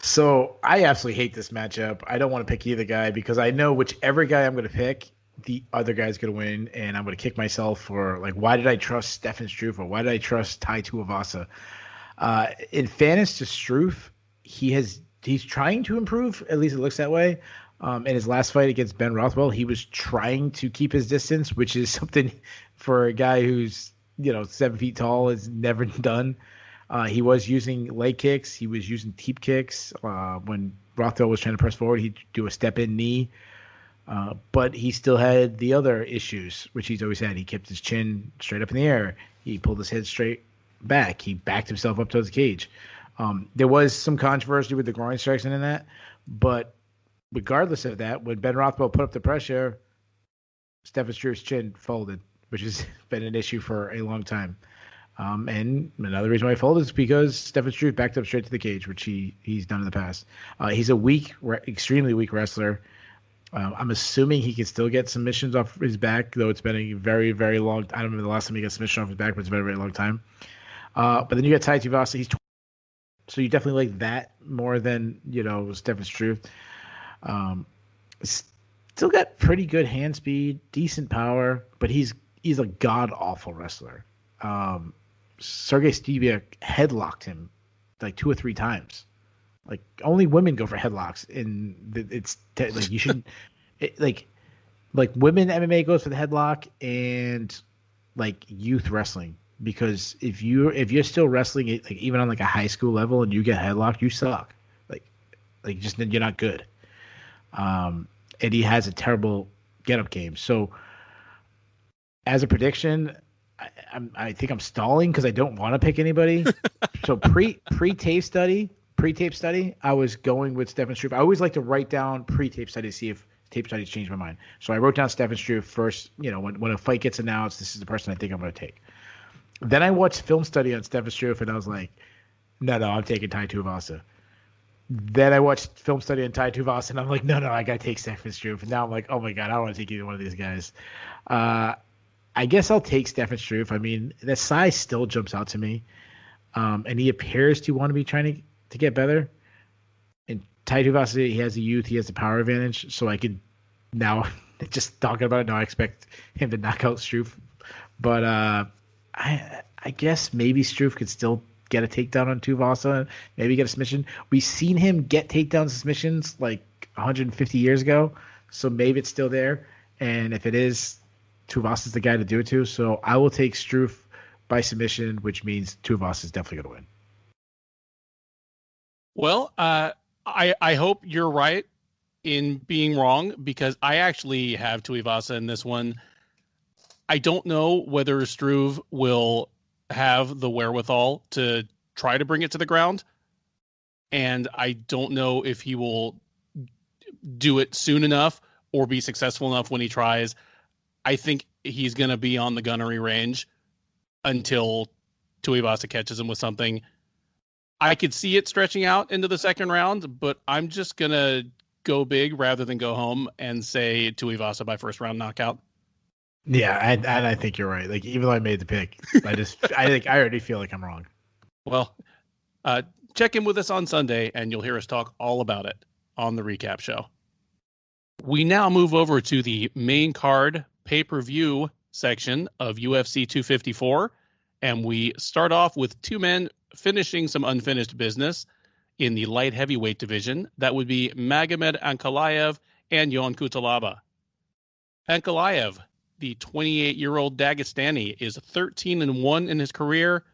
So I absolutely hate this matchup. I don't want to pick either guy because I know whichever guy I'm going to pick, the other guy's going to win, and I'm going to kick myself for, like, why did I trust Stefan Struve, or why did I trust Tai Tuivasa? In fairness to Struve, he's trying to improve. At least it looks that way. In his last fight against Ben Rothwell, he was trying to keep his distance, which is something for a guy who's 7 feet tall has never done. He was using leg kicks. He was using teep kicks. When Rothwell was trying to press forward, he'd do a step-in knee. But he still had the other issues, which he's always had. He kept his chin straight up in the air. He pulled his head straight back. He backed himself up towards the cage. There was some controversy with the groin strikes and that, but regardless of that, when Ben Rothwell put up the pressure, Stefan Struve's chin folded, which has been an issue for a long time. And another reason why he folded is because Stefan Struve backed up straight to the cage, which he's done in the past. He's a extremely weak wrestler. I'm assuming he can still get submissions off his back, though it's been a very, very long. I don't remember the last time he got submission off his back, but it's been a very long time. But then you got Tai Tuivasa. He's 20, so you definitely like that more than Stefan Struve. Still got pretty good hand speed, decent power, but he's a god awful wrestler. Sergey Stevia headlocked him like 2 or 3 times. Like only women go for headlocks, and it's like you should like women MMA goes for the headlock and like youth wrestling, because if you're still wrestling it like even on like a high school level and you get headlocked, you suck. Like just you're not good. And he has a terrible get-up game. So as a prediction, I think I'm stalling because I don't want to pick anybody. So pre-tape study, I was going with Stefan Struve. I always like to write down pre-tape study to see if tape studies change my mind. So I wrote down Stefan Struve first. When a fight gets announced, this is the person I think I'm going to take. Then I watched film study on Stefan Struve, and I was like, no, I'm taking Tai Tuivasa. Then I watched film study on Tai Tuivasa, and I'm like, no, I got to take Stefan Struve. And now I'm like, oh my God, I don't want to take either one of these guys. I guess I'll take Stefan Struve. I mean, the size still jumps out to me. And he appears to want to be trying to get better. And Tai Tuivasa, he has the youth, he has the power advantage. So I could now, just talking about it now, I expect him to knock out Struve. But I guess maybe Struve could still get a takedown on Tuivasa, maybe get a submission. We've seen him get takedowns and submissions like 150 years ago, so maybe it's still there. And if it is, Tuivasa's the guy to do it to. So I will take Struve by submission, which means Tuivasa is definitely going to win. Well, I hope you're right in being wrong, because I actually have Tuivasa in this one. I don't know whether Struve will have the wherewithal to try to bring it to the ground, and I don't know if he will do it soon enough or be successful enough when he tries. I think he's going to be on the gunnery range until Tuivasa catches him with something. I could see it stretching out into the second round, but I'm just going to go big rather than go home and say Tuivasa by first round knockout. Yeah, and I think you're right. Like, even though I made the pick, I already feel like I'm wrong. Well, check in with us on Sunday, and you'll hear us talk all about it on the recap show. We now move over to the main card pay-per-view section of UFC 254, and we start off with 2 men finishing some unfinished business in the light heavyweight division. That would be Magomed Ankalaev and Yon Cutelaba. Ankalaev, the 28-year-old Dagestani, is 13-1 in his career,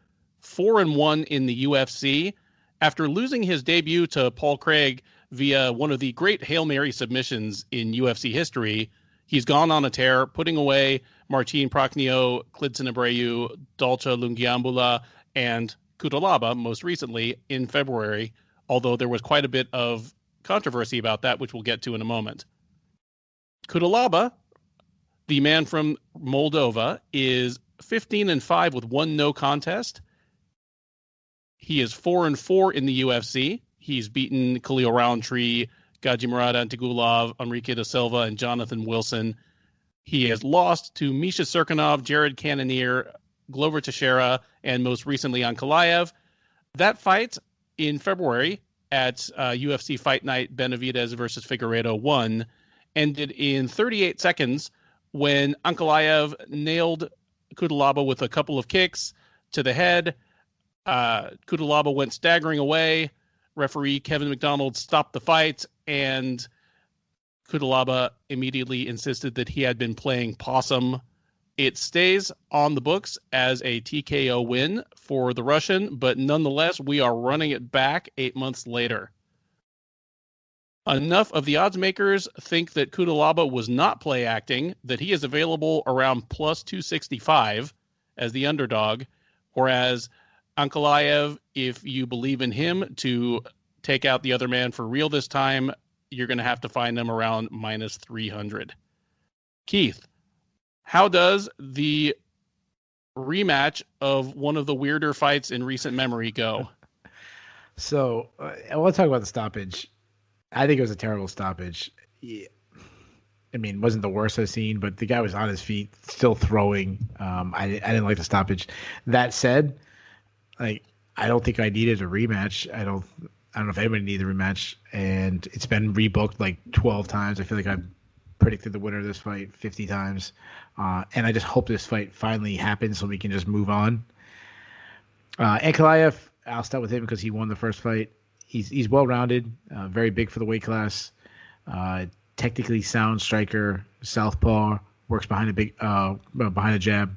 4-1 in the UFC. After losing his debut to Paul Craig via one of the great Hail Mary submissions in UFC history, he's gone on a tear, putting away Martin Prachnio, Klidson Abreu, Dalcha Lungiambula, and Cutelaba most recently in February, although there was quite a bit of controversy about that, which we'll get to in a moment. Cutelaba, the man from Moldova, is 15-5 with 1 no contest. He is 4-4 in the UFC. He's beaten Khalil Roundtree, Gaji Murata Antigulov, Enrique da Silva, and Jonathan Wilson. He has lost to Misha Serkinov, Jared Cannonier, Glover Teixeira, and most recently Ankalaev. That fight in February at UFC Fight Night Benavidez versus Figueiredo 1 ended in 38 seconds when Ankalaev nailed Cutelaba with a couple of kicks to the head. Cutelaba went staggering away. Referee Kevin McDonald stopped the fight, and Cutelaba immediately insisted that he had been playing possum. It stays on the books as a TKO win for the Russian, but nonetheless, we are running it back 8 months later. Enough of the odds makers think that Cutelaba was not play acting, that he is available around plus 265 as the underdog, whereas Ankalaev, if you believe in him to take out the other man for real this time, you're going to have to find him around minus 300. Keith, how does the rematch of one of the weirder fights in recent memory go? So I want to talk about the stoppage. I think it was a terrible stoppage. Yeah. I mean, it wasn't the worst I've seen, but the guy was on his feet, still throwing. I didn't like the stoppage. That said, like, I don't think I needed a rematch. I don't know if anybody needed a rematch, and it's been rebooked like 12 times. I feel like I've predicted the winner of this fight 50 times, and I just hope this fight finally happens so we can just move on. Ankalaev, I'll start with him because he won the first fight. He's well-rounded, very big for the weight class, technically sound striker, southpaw, works behind a jab,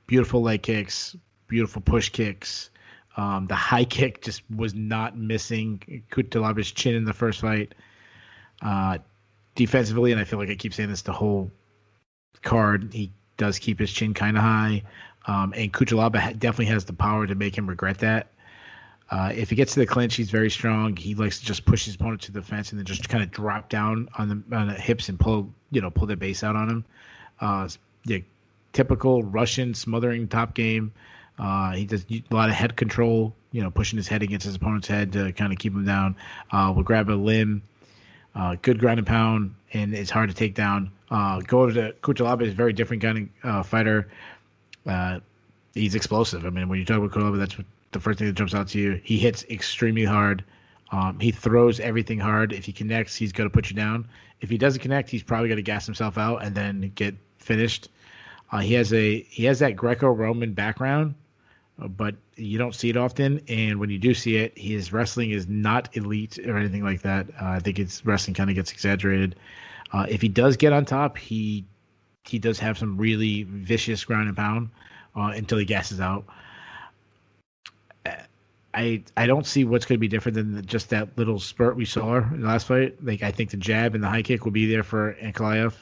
beautiful leg kicks, beautiful push kicks. The high kick just was not missing Cutelaba's chin in the first fight. Defensively, and I feel like I keep saying this the whole card, he does keep his chin kind of high. And Cutelaba definitely has the power to make him regret that. If he gets to the clinch, he's very strong. He likes to just push his opponent to the fence and then just kind of drop down on the hips and pull the base out on him. Typical Russian smothering top game. He does a lot of head control, pushing his head against his opponent's head to kind of keep him down. Will grab a limb. Good ground and pound, and it's hard to take down. Go over to Cutelaba, is a very different kind of fighter. He's explosive. I mean, when you talk about Cutelaba, that's the first thing that jumps out to you. He hits extremely hard. He throws everything hard. If he connects, he's going to put you down. If he doesn't connect, he's probably going to gas himself out and then get finished. He has that Greco-Roman background, but you don't see it often. And when you do see it, his wrestling is not elite or anything like that. I think his wrestling kind of gets exaggerated. If he does get on top, he does have some really vicious ground and pound until he gasses out. I don't see what's going to be different than just that little spurt we saw in the last fight. Like, I think the jab and the high kick will be there for Ankalaev.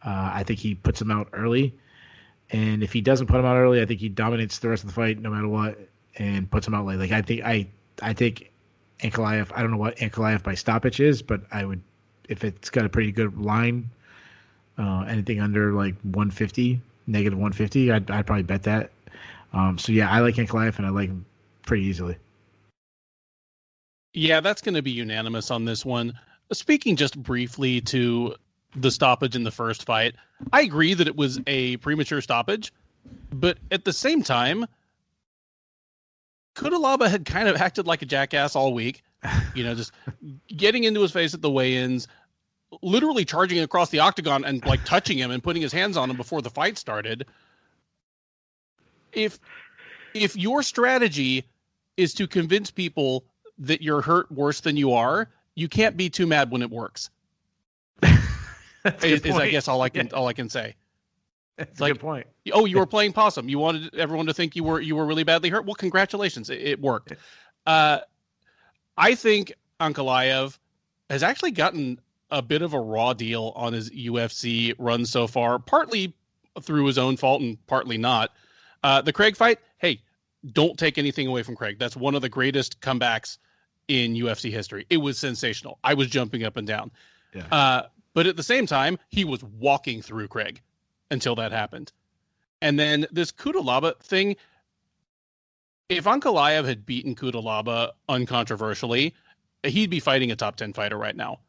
I think he puts him out early. And if he doesn't put him out early, I think he dominates the rest of the fight no matter what and puts him out late. Like, I think Ankalaev, I don't know what Ankalaev by stoppage is, but I would, if it's got a pretty good line, anything under like 150, negative 150, I'd probably bet that. So yeah, I like Ankalaev and I like him pretty easily. Yeah, that's going to be unanimous on this one. Speaking just briefly to the stoppage in the first fight, I agree that it was a premature stoppage, but at the same time, Cutelaba had kind of acted like a jackass all week, just getting into his face at the weigh-ins, literally charging across the octagon and like touching him and putting his hands on him before the fight started. If your strategy is to convince people that you're hurt worse than you are, you can't be too mad when it works. Is I guess all I can say. That's a good point. Oh, you were playing possum. You wanted everyone to think you were really badly hurt. Well, congratulations, it worked. I think Ankalaev has actually gotten a bit of a raw deal on his UFC run so far, partly through his own fault and partly not. The Craig fight, hey, don't take anything away from Craig. That's one of the greatest comebacks in UFC history. It was sensational. I was jumping up and down. Yeah. But at the same time, he was walking through Craig until that happened. And then this Cutelaba thing, if Ankalaev had beaten Cutelaba uncontroversially, he'd be fighting a top 10 fighter right now.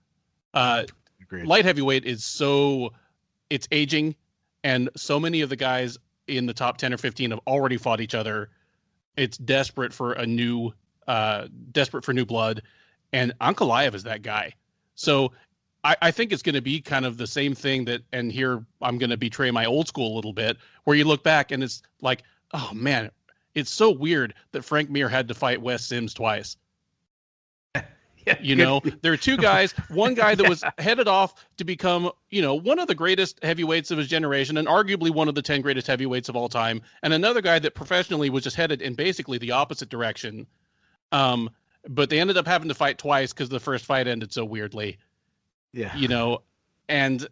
Light heavyweight it's aging, and so many of the guys in the top 10 or 15 have already fought each other. It's desperate for new blood, and Ankalaev is that guy. So I think it's going to be kind of the same thing and here I'm going to betray my old school a little bit, where you look back and it's like, oh man, it's so weird that Frank Mir had to fight Wes Sims twice. There are two guys, one guy that was headed off to become, one of the greatest heavyweights of his generation and arguably one of the 10 greatest heavyweights of all time. And another guy that professionally was just headed in basically the opposite direction. But they ended up having to fight twice because the first fight ended so weirdly. Yeah. And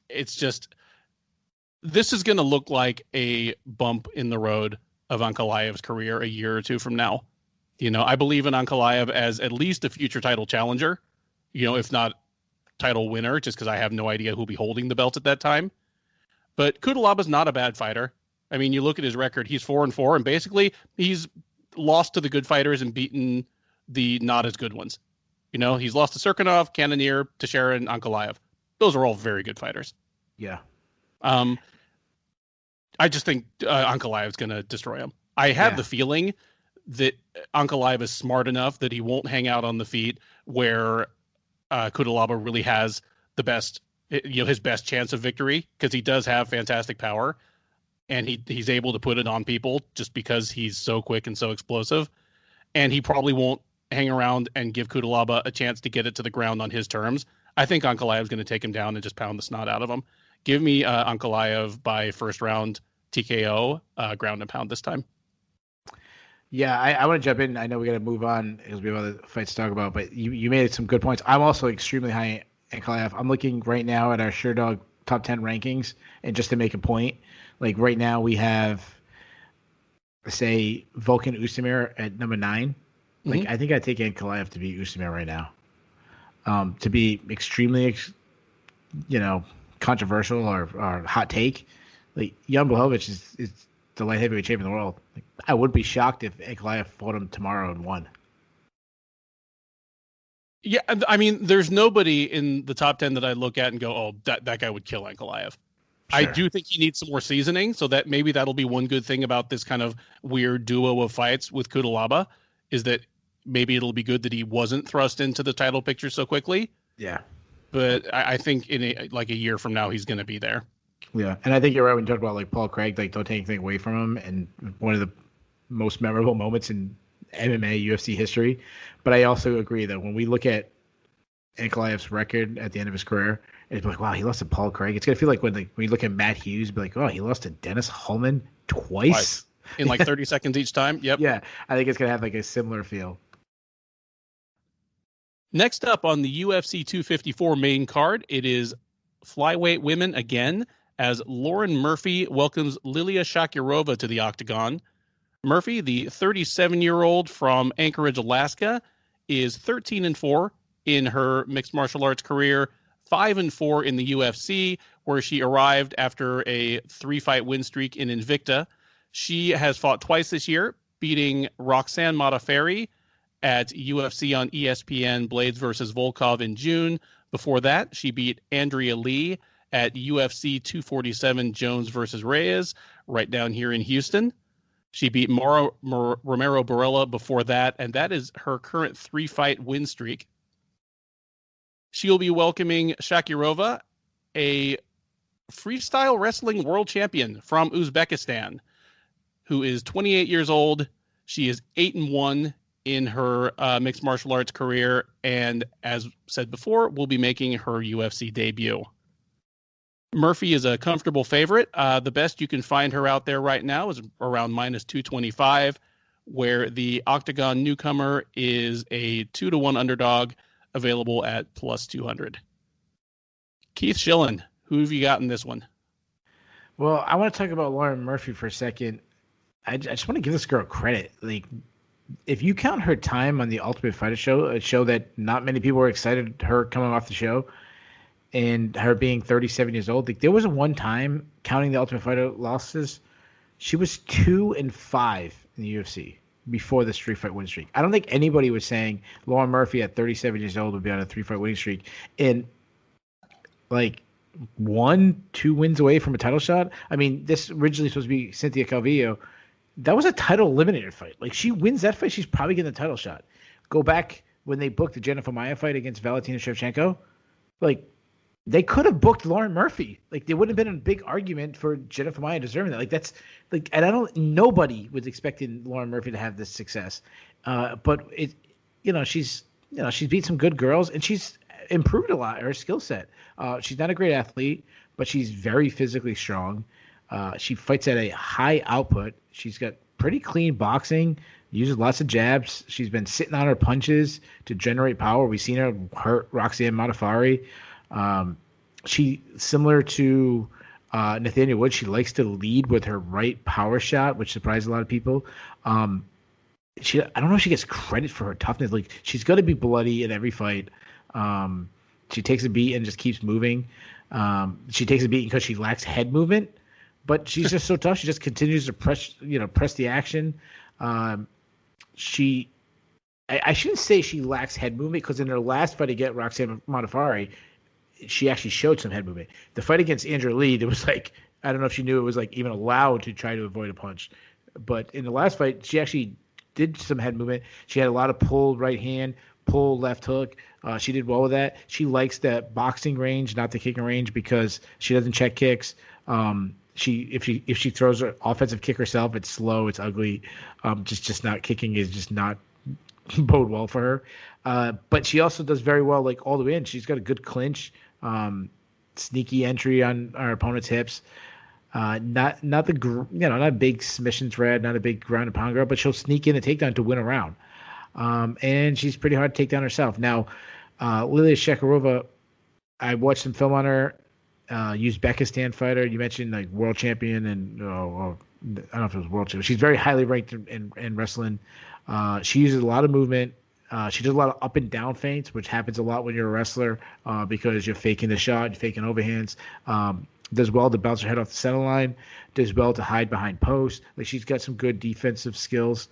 it's just, this is going to look like a bump in the road of Ankalaev's career a year or two from now. I believe in Ankalaev as at least a future title challenger, if not title winner, just because I have no idea who'll be holding the belt at that time. But Cutelaba's not a bad fighter. I mean, you look at his record, he's 4-4, and basically he's lost to the good fighters and beaten the not as good ones. He's lost to Serkinov, Cannonier, Teixeira, and Ankalaev. Those are all very good fighters. Yeah. I just think Ankalaev's going to destroy him. I have the feeling that Ankalaev is smart enough that he won't hang out on the feet where Cutelaba really has the best, his best chance of victory, because he does have fantastic power and he's able to put it on people just because he's so quick and so explosive. And he probably won't hang around and give Cutelaba a chance to get it to the ground on his terms. I think Ankalaev is going to take him down and just pound the snot out of him. Give me Ankalaev by first round TKO, ground and pound this time. Yeah, I want to jump in. I know we got to move on because we have other fights to talk about, but you made some good points. I'm also extremely high in Ankalaev. I'm looking right now at our SureDog top 10 rankings, and just to make a point, like right now we have, say, Volkan Oezdemir at number 9. Like I think I'd take Ankalaev to beat Oezdemir right now. To be extremely, controversial or hot take, like Jan Blachowicz is the light heavyweight champion of the world. Like, I would be shocked if Ankalaev fought him tomorrow and won. Yeah, I mean, there's nobody in the top 10 that I look at and go, oh, that guy would kill Ankalaev. Sure. I do think he needs some more seasoning, so that maybe that'll be one good thing about this kind of weird duo of fights with Cutelaba, is that maybe it'll be good that he wasn't thrust into the title picture so quickly. Yeah. But I think in a year from now, he's going to be there. Yeah, and I think you're right when you talk about like Paul Craig, like don't take anything away from him, and one of the most memorable moments in MMA UFC history. But I also agree that when we look at Ankalaev's record at the end of his career, it's like, wow, he lost to Paul Craig. It's gonna feel like when you look at Matt Hughes, be like, oh, he lost to Dennis Hallman twice in like 30 seconds each time. Yep. Yeah, I think it's gonna have like a similar feel. Next up on the UFC 254 main card, it is flyweight women again, as Lauren Murphy welcomes Liliya Shakirova to the octagon. Murphy, the 37-year-old from Anchorage, Alaska, is 13-4 in her mixed martial arts career, 5-4 in the UFC, where she arrived after a 3-fight win streak in Invicta. She has fought twice this year, beating Roxanne Modafferi at UFC on ESPN Blades versus Volkov in June. Before that, she beat Andrea Lee at UFC 247 Jones versus Reyes, right down here in Houston. She beat Romero Barella before that, and that is her current 3-fight win streak. She'll be welcoming Shakirova, a freestyle wrestling world champion from Uzbekistan, who is 28 years old. She is 8-1 in her mixed martial arts career, and as said before, will be making her UFC debut. Murphy is a comfortable favorite. The best you can find her out there right now is around -225, where the Octagon newcomer is a 2-1 underdog, available at +200. Keith Schillen, who have you got in this one? Well, I want to talk about Lauren Murphy for a second. I just want to give this girl credit. Like, if you count her time on the Ultimate Fighter show, a show that not many people were excited her coming off the show, and her being 37 years old, like there was one time, counting the Ultimate Fighter losses, she was 2-5 in the UFC before the 3-fight win streak. I don't think anybody was saying Lauren Murphy at 37 years old would be on a 3-fight winning streak, and like 1-2 wins away from a title shot. I mean, this originally supposed to be Cynthia Calvillo. That was a title eliminator fight. Like, she wins that fight, she's probably getting the title shot. Go back when they booked the Jennifer Maia fight against Valentina Shevchenko. Like, they could have booked Lauren Murphy. Like, there wouldn't have been a big argument for Jennifer Maia deserving that. Like, that's like, and nobody was expecting Lauren Murphy to have this success. But it, she's she's beat some good girls, and she's improved a lot, her skill set. She's not a great athlete, but she's very physically strong. She fights at a high output. She's got pretty clean boxing, uses lots of jabs. She's been sitting on her punches to generate power. We've seen her hurt Roxanne Modafferi. She, similar to Nathaniel Wood, she likes to lead with her right power shot, which surprised a lot of people. I don't know if she gets credit for her toughness. Like, she's going to be bloody in every fight. She takes a beat and just keeps moving. She takes a beat because she lacks head movement, but she's just so tough. She just continues to press the action. I shouldn't say she lacks head movement, because in her last fight against Roxanne Modafferi, she actually showed some head movement. The fight against Andrea Lee, it was like, I don't know if she knew it was like even allowed to try to avoid a punch. But in the last fight, she actually did some head movement. She had a lot of pull right hand, pull left hook. She did well with that. She likes that boxing range, not the kicking range, because she doesn't check kicks. If she throws her offensive kick herself, it's slow, it's ugly. Just not kicking is just not bode well for her. But she also does very well, like, all the way in. She's got a good clinch, sneaky entry on our opponent's hips. Not a big submission threat, not a big ground and pound girl, but she'll sneak in a takedown to win a round. And she's pretty hard to take down herself. Now, Liliya Shakirova, I watched some film on her. Uzbekistan fighter. You mentioned like world champion, and I don't know if it was world champion. She's very highly ranked in wrestling. She uses a lot of movement. She does a lot of up and down feints, which happens a lot when you're a wrestler, because you're faking the shot, you're faking overhands. Does well to bounce her head off the center line. Does well to hide behind posts. Like, she's got some good defensive skills.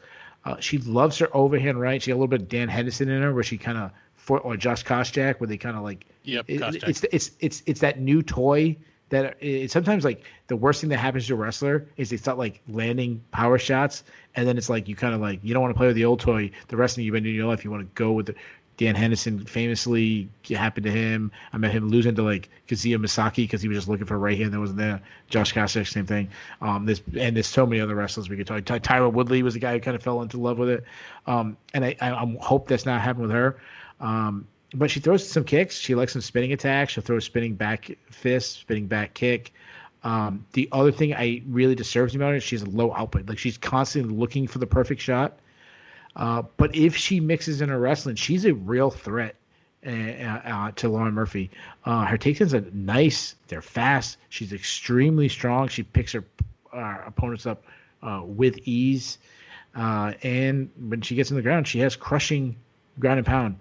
She loves her overhand right. She got a little bit of Dan Henderson in her, where she kind of, or Josh Koscheck, where they kind of like, it's that new toy that it's sometimes like the worst thing that happens to a wrestler is they start like landing power shots, and then it's like you kind of like, you don't want to play with the old toy the rest of you've been doing in your life. You want to go with the Dan Henderson. Famously, it happened to him. I met him losing to like Kazuya Misaki because he was just looking for a right hand that wasn't there. Josh Koscheck, same thing. There's so many other wrestlers we could talk. Tyra Woodley was a guy who kind of fell into love with it. And I hope that's not happening with her. But she throws some kicks. She likes some spinning attacks. She'll throw a spinning back fist, spinning back kick. The other thing I really disturbs me about her is she's a low output. Like, she's constantly looking for the perfect shot. But if she mixes in her wrestling, she's a real threat to Lauren Murphy. Her takedowns are nice. They're fast. She's extremely strong. She picks her opponents up with ease. And when she gets on the ground, she has crushing ground and pound.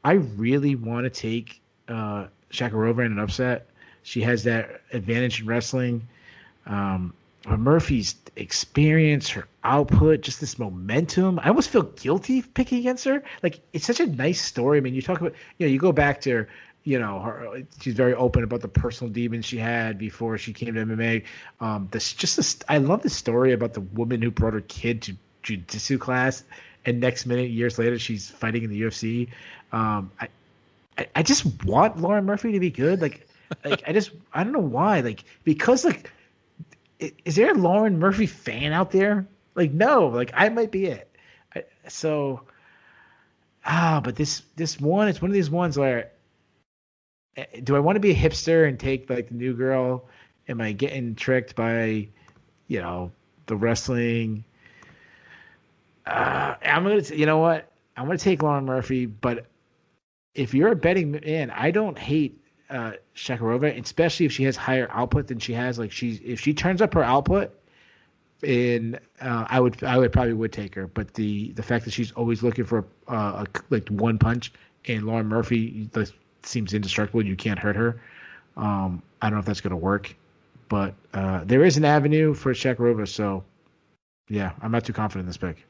I really want to take Shakirova in an upset. She has that advantage in wrestling. Murphy's experience, her output, just this momentum. I almost feel guilty picking against her. Like, it's such a nice story. I mean, you talk about, you go back to her, she's very open about the personal demons she had before she came to MMA. I love the story about the woman who brought her kid to jiu-jitsu class, and next minute, years later, she's fighting in the UFC. I just want Lauren Murphy to be good. Like I don't know why. Like, because like, is there a Lauren Murphy fan out there? Like, no. Like, I might be it. But this one, it's one of these ones where, do I want to be a hipster and take like the new girl? Am I getting tricked by, the wrestling? You know what? I'm gonna take Lauren Murphy, but if you're a betting man, I don't hate Shakirova, especially if she has higher output than she has. Like, if she turns up her output, I would probably take her. But the fact that she's always looking for like one punch, and Lauren Murphy seems indestructible, you can't hurt her. I don't know if that's gonna work, but there is an avenue for Shakirova. So yeah, I'm not too confident in this pick.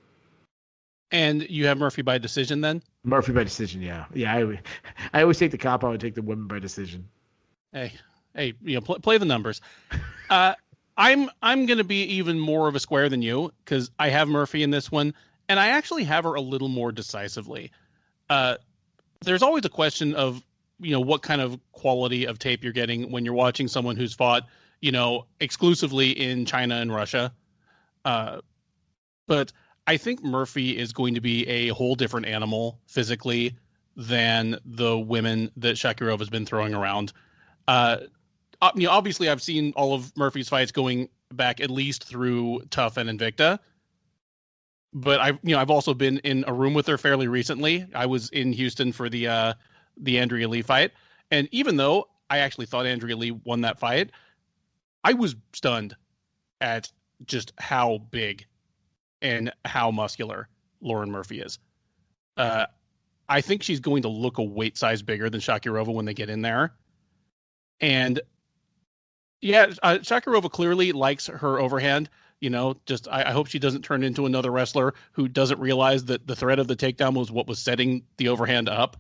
And you have Murphy by decision then? Murphy by decision, yeah. Yeah, I always take the cop out and take the women by decision. Hey, play the numbers. I'm going to be even more of a square than you, because I have Murphy in this one, and I actually have her a little more decisively. There's always a question of, what kind of quality of tape you're getting when you're watching someone who's fought, exclusively in China and Russia. But I think Murphy is going to be a whole different animal physically than the women that Shakirova has been throwing around. Obviously, I've seen all of Murphy's fights going back at least through Tough and Invicta, but I've also been in a room with her fairly recently. I was in Houston for the Andrea Lee fight, and even though I actually thought Andrea Lee won that fight, I was stunned at just how big and how muscular Lauren Murphy is. I think she's going to look a weight size bigger than Shakirova when they get in there. And yeah, Shakirova clearly likes her overhand. I hope she doesn't turn into another wrestler who doesn't realize that the threat of the takedown was what was setting the overhand up.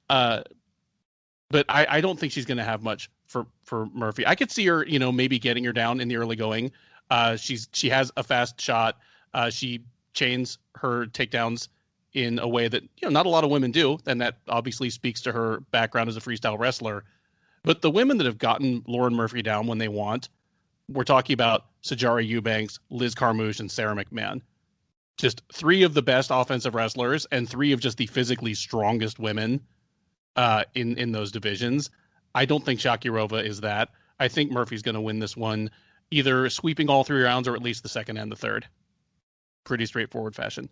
But I don't think she's going to have much for Murphy. I could see her, maybe getting her down in the early going. She has a fast shot. She chains her takedowns in a way that not a lot of women do, and that obviously speaks to her background as a freestyle wrestler. But the women that have gotten Lauren Murphy down when they want, we're talking about Sijara Eubanks, Liz Carmouche, and Sarah McMahon. Just three of the best offensive wrestlers and three of just the physically strongest women in those divisions. I don't think Shakirova is that. I think Murphy's going to win this one, either sweeping all three rounds or at least the second and the third. Pretty straightforward fashion.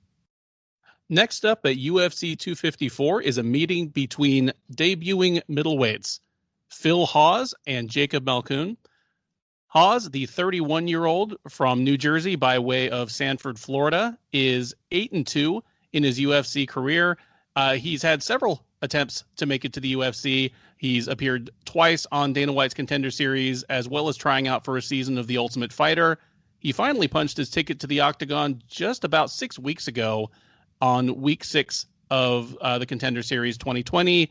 Next up at UFC 254 is a meeting between debuting middleweights Phil Hawes and Jacob Malkoun. Hawes, the 31-year-old from New Jersey by way of Sanford, Florida, is 8-2 in his UFC career. He's had several attempts to make it to the UFC. He's appeared twice on Dana White's Contender Series, as well as trying out for a season of The Ultimate Fighter. He finally punched his ticket to the Octagon just about 6 weeks ago on week 6 of the Contender Series 2020,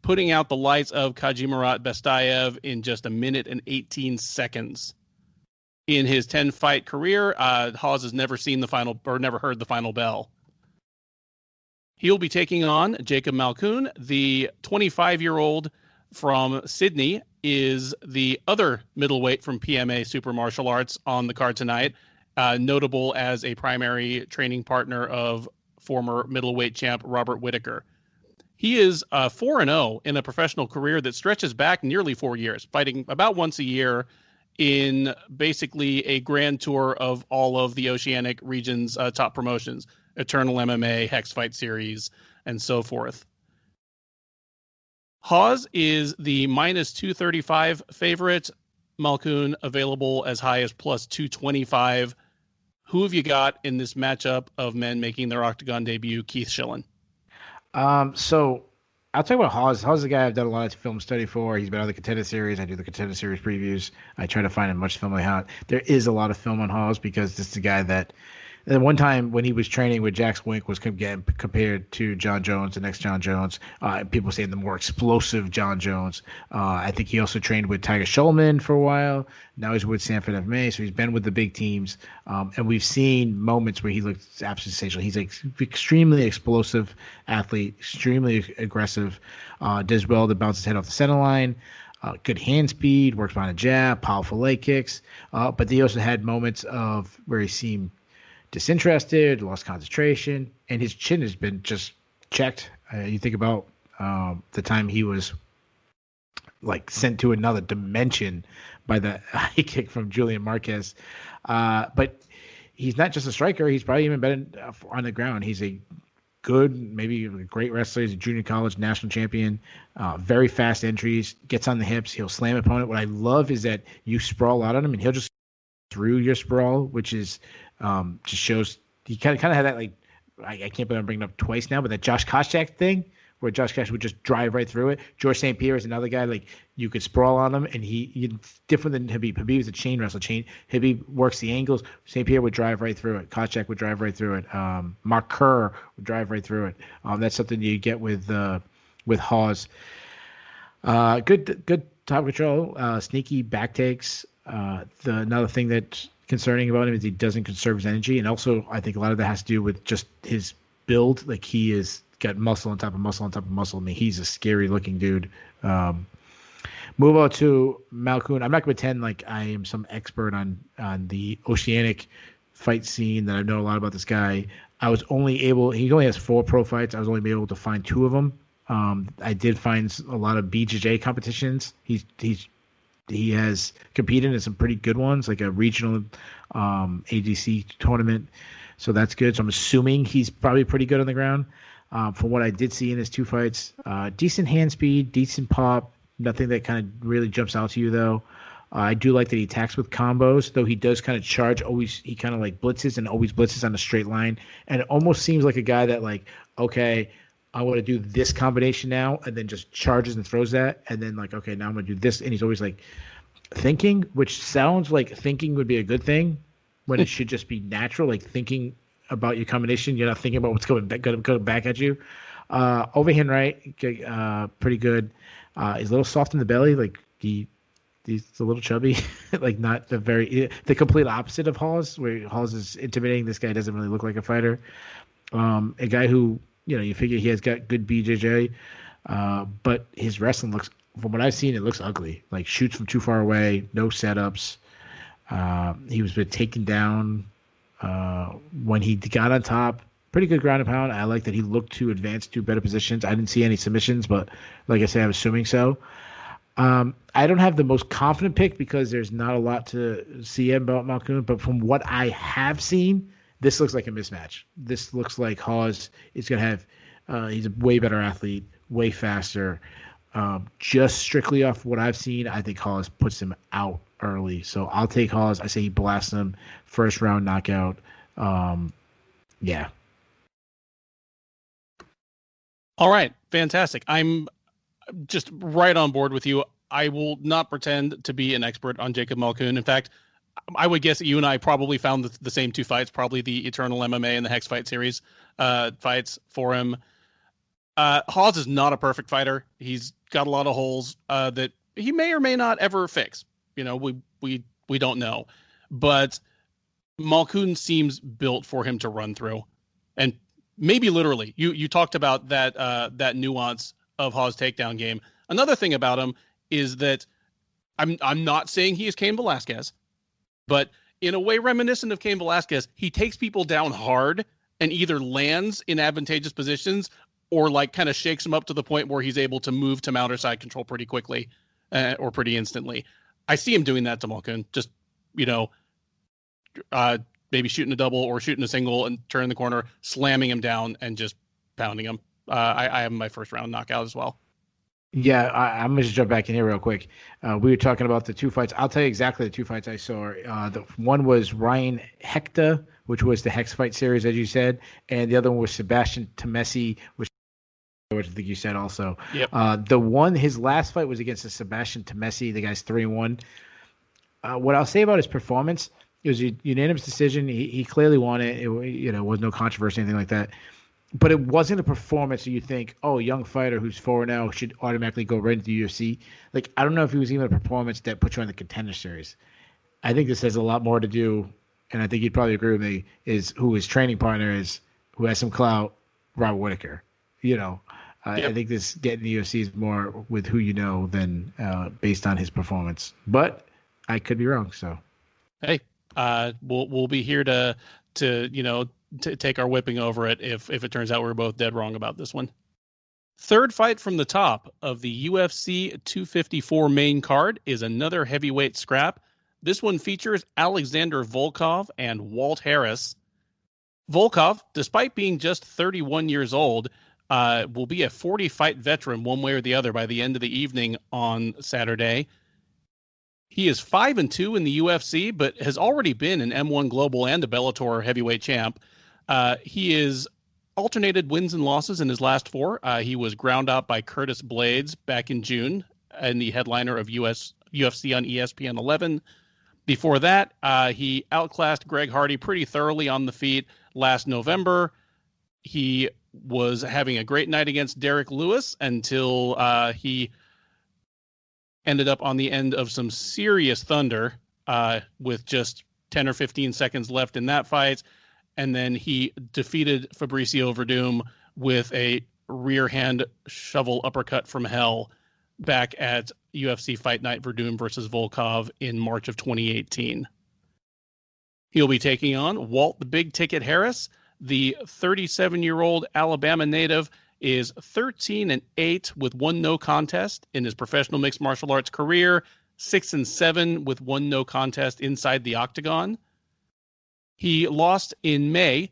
putting out the lights of Kajimurat Bestayev in just 1 minute and 18 seconds. In his 10-fight career, Hawes has never seen the final or never heard the final bell. He'll be taking on Jacob Malkoun. The 25-year-old from Sydney is the other middleweight from PMA Super Martial Arts on the card tonight, notable as a primary training partner of former middleweight champ Robert Whittaker. He is 4-0 in a professional career that stretches back nearly 4 years, fighting about once a year in basically a grand tour of all of the Oceanic region's top promotions, Eternal MMA, Hex Fight Series, and so forth. Hawes is the minus 235 favorite. Malkoun available as high as plus 225. Who have you got in this matchup of men making their Octagon debut? Keith Schillen. So I'll talk about Hawes. Hawes is a guy I've done a lot of film study for. He's been on the Contender Series. I do the Contender Series previews. I try to find as much film I have. There is a lot of film on Hawes because this is a guy that And one time when he was training with Jack Swink was getting compared to John Jones, the next John Jones. People saying the more explosive John Jones. I think he also trained with Tiger Schulman for a while. Now he's with Sanford MMA, so he's been with the big teams. And we've seen moments where he looks absolutely sensational. He's an extremely explosive athlete, extremely aggressive, does well to bounce his head off the center line. Good hand speed, works behind a jab, powerful leg kicks. But he also had moments of where he seemed disinterested, lost concentration, and his chin has been just checked. You think about the time he was like sent to another dimension by the high kick from Julian Marquez. But he's not just a striker. He's probably even better on the ground. He's a good, maybe a great wrestler. He's a junior college national champion. Very fast entries, gets on the hips. He'll slam opponent. What I love is that you sprawl out on him and he'll just through your sprawl, which is just shows he kind of had that, like, I can't believe I'm bringing it up twice now, but that Josh Koscheck thing where Josh Koscheck would just drive right through it. George St. Pierre is another guy, like, you could sprawl on him, and he's different than Khabib. Khabib is a chain wrestler. Khabib works the angles. St. Pierre would drive right through it. Koscheck would drive right through it. Mark Kerr would drive right through it. That's something you get with Hawes. Good top control. Sneaky back takes. Another thing that's concerning about him is he doesn't conserve his energy, and also I think a lot of that has to do with just his build. Like, he is got muscle on top of muscle on top of muscle. I mean, he's a scary looking dude. Move on to Malkoun. I'm not going to pretend like I am some expert on the Oceanic fight scene, that I know a lot about this guy. He only has 4 pro fights. I was only able to find 2 of them. I did find a lot of BJJ competitions. He has competed in some pretty good ones, like a regional ADC tournament. So that's good. So I'm assuming he's probably pretty good on the ground. From what I did see in his 2 fights, decent hand speed, decent pop. Nothing that kind of really jumps out to you, though. I do like that he attacks with combos, though he does kind of charge. Always, he kind of like blitzes and always blitzes on a straight line. And it almost seems like a guy that like, okay, I want to do this combination now, and then just charges and throws that. And then like, okay, now I'm going to do this. And he's always like thinking, which sounds like thinking would be a good thing when it should just be natural, like thinking about your combination. You're not thinking about what's going back at you. Overhand right, pretty good. He's a little soft in the belly. Like he's a little chubby, like not the complete opposite of Hawes, where Hawes is intimidating. This guy doesn't really look like a fighter. A guy who, you figure he has got good BJJ, but his wrestling looks, from what I've seen, it looks ugly. Like shoots from too far away, no setups. He was been taken down when he got on top. Pretty good ground and pound. I like that he looked to advance to better positions. I didn't see any submissions, but like I said, I'm assuming so. I don't have the most confident pick because there's not a lot to see about Malkoun, but from what I have seen, this looks like a mismatch. This looks like Hawes is going to have he's a way better athlete, way faster. Just strictly off what I've seen, I think Hawes puts him out early. So I'll take Hawes. I say he blasts him. First round knockout. Yeah. All right. Fantastic. I'm just right on board with you. I will not pretend to be an expert on Jacob Malkoun. In fact, I would guess that you and I probably found the same 2 fights, probably the Eternal MMA and the Hex Fight Series fights for him. Hawes is not a perfect fighter. He's got a lot of holes that he may or may not ever fix. We don't know. But Malkoun seems built for him to run through. And maybe literally. You talked about that nuance of Hawes' takedown game. Another thing about him is that I'm not saying he is Cain Velasquez, but in a way reminiscent of Cain Velasquez, he takes people down hard and either lands in advantageous positions or like kind of shakes them up to the point where he's able to move to mount or side control pretty quickly or pretty instantly. I see him doing that to Malkoun, just, maybe shooting a double or shooting a single and turning the corner, slamming him down and just pounding him. I have my first round knockout as well. Yeah, I'm going to jump back in here real quick. We were talking about the 2 fights. I'll tell you exactly the 2 fights I saw. The one was Ryan Hector, which was the Hex Fight Series, as you said, and the other one was Sebastian Temesi, which I think you said also. Yep. His last fight was against the Sebastian Temesi. The guy's 3-1. What I'll say about his performance, it was a unanimous decision. He clearly won it. It was no controversy, anything like that. But it wasn't a performance that you think, oh, young fighter who's 4-0 should automatically go right into the UFC. Like, I don't know if it was even a performance that put you on the Contender Series. I think this has a lot more to do, and I think you'd probably agree with me, is who his training partner is, who has some clout, Robert Whittaker. Yep. I think this getting the UFC is more with who you know than based on his performance. But I could be wrong, so. Hey, we'll be here to take our whipping over it if it turns out we're both dead wrong about this one. Third fight from the top of the UFC 254 main card is another heavyweight scrap. This one features Alexander Volkov and Walt Harris. Volkov, despite being just 31 years old, will be a 40-fight veteran one way or the other by the end of the evening on Saturday. He is 5-2 in the UFC, but has already been an M1 Global and a Bellator heavyweight champ. He is alternated wins and losses in his last 4. He was ground out by Curtis Blades back in June in the headliner of UFC on ESPN 11. Before that, he outclassed Greg Hardy pretty thoroughly on the feet last November. He was having a great night against Derek Lewis until he ended up on the end of some serious thunder with just 10 or 15 seconds left in that fight. And then he defeated Fabricio Verdum with a rear hand shovel uppercut from hell back at UFC Fight Night Verdum versus Volkov in March of 2018. He'll be taking on Walt the Big Ticket Harris, the 37-year-old Alabama native, is 13-8 with 1 no contest in his professional mixed martial arts career, 6-7 with 1 no contest inside the octagon. He lost in May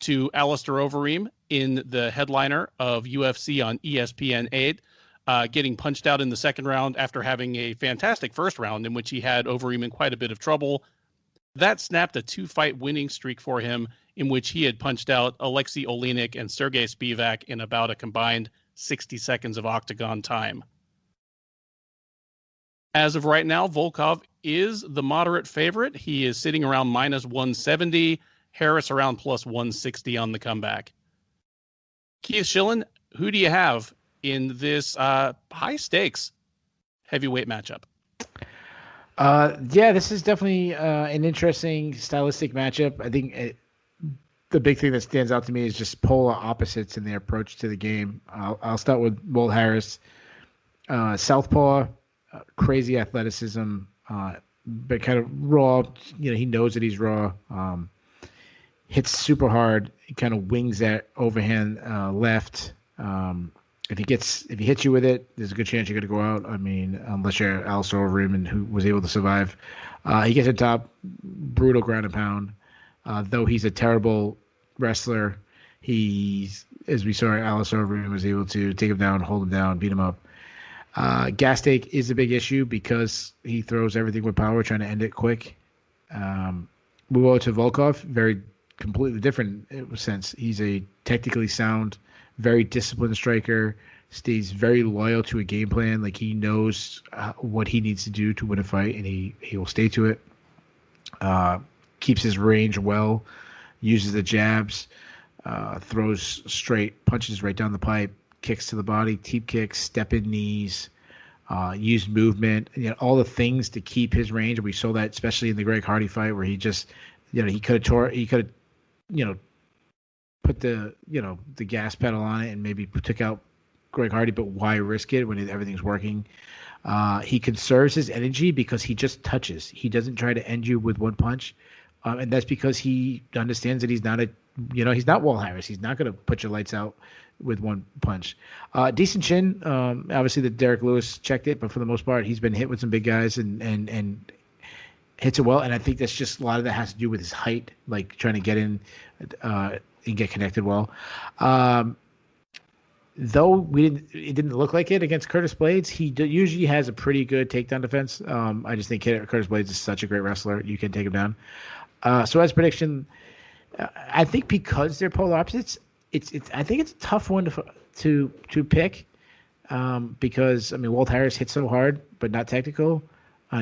to Alistair Overeem in the headliner of UFC on ESPN 8, getting punched out in the second round after having a fantastic first round in which he had Overeem in quite a bit of trouble. That snapped a 2-fight winning streak for him in which he had punched out Alexei Oleinik and Sergey Spivak in about a combined 60 seconds of octagon time. As of right now, Volkov is the moderate favorite. He is sitting around minus 170, Harris around plus 160 on the comeback. Keith Schillen, who do you have in this high stakes heavyweight matchup? This is definitely an interesting stylistic matchup. I think the big thing that stands out to me is just polar opposites in their approach to the game. I'll start with Walt Harris, southpaw, crazy athleticism, but kind of raw. He knows that he's raw. Hits super hard. He kind of wings that overhand left. If he hits you with it, there's a good chance you're going to go out. I mean, unless you're Alistair Overeem, who was able to survive. He gets on top, brutal ground and pound. Though he's a terrible wrestler, as we saw, Alistair Overeem was able to take him down, hold him down, beat him up. Gas take is a big issue because he throws everything with power, trying to end it quick. Move over to Volkov, very completely different sense. He's a technically sound, very disciplined striker, stays very loyal to a game plan. Like, he knows what he needs to do to win a fight, and he will stay to it. Keeps his range well, uses the jabs, throws straight punches right down the pipe, kicks to the body, teep kicks, step-in knees, use movement, all the things to keep his range. We saw that especially in the Greg Hardy fight, where he just, he could have put the gas pedal on it and maybe took out Greg Hardy, but why risk it when everything's working? He conserves his energy because he just touches. He doesn't try to end you with one punch, and that's because he understands that he's not Walt Harris. He's not going to put your lights out with one punch. Decent chin. Obviously, the Derek Lewis checked it, but for the most part, he's been hit with some big guys and hits it well. And I think that's just a lot of that has to do with his height, like trying to get in and get connected well. Though it didn't look like it against Curtis Blades, he usually has a pretty good takedown defense. I just think Curtis Blades is such a great wrestler. You can take him down. So as prediction, I think because they're polar opposites, I think it's a tough one to pick because, I mean, Walt Harris hits so hard but not technical,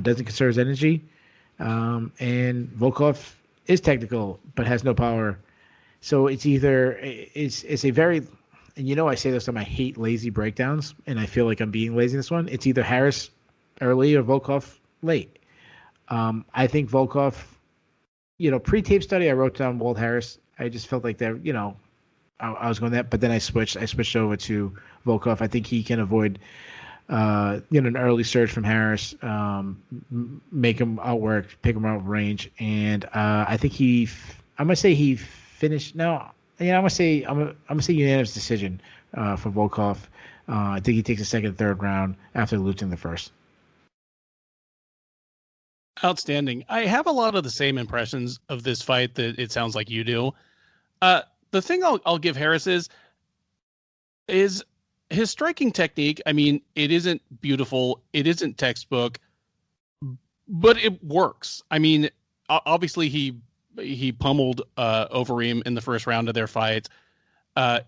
doesn't conserve his energy, and Volkov is technical but has no power. So it's either it's a very, and I say this time, I hate lazy breakdowns, and I feel like I'm being lazy in this one. It's either Harris early or Volkov late. I think Volkov, pre-tape study, I wrote down Walt Harris. I just felt like that, I was going that, but then I switched over to Volkov. I think he can avoid, an early surge from Harris, make him outwork, pick him out of range, and I think I'm gonna say he finished. No, I'm gonna say unanimous decision for Volkov. I think he takes the second, third round after losing the first. Outstanding. I have a lot of the same impressions of this fight that it sounds like you do. The thing I'll give Harris is his striking technique. I mean, it isn't beautiful. It isn't textbook, but it works. I mean, obviously he pummeled Overeem in the first round of their fight.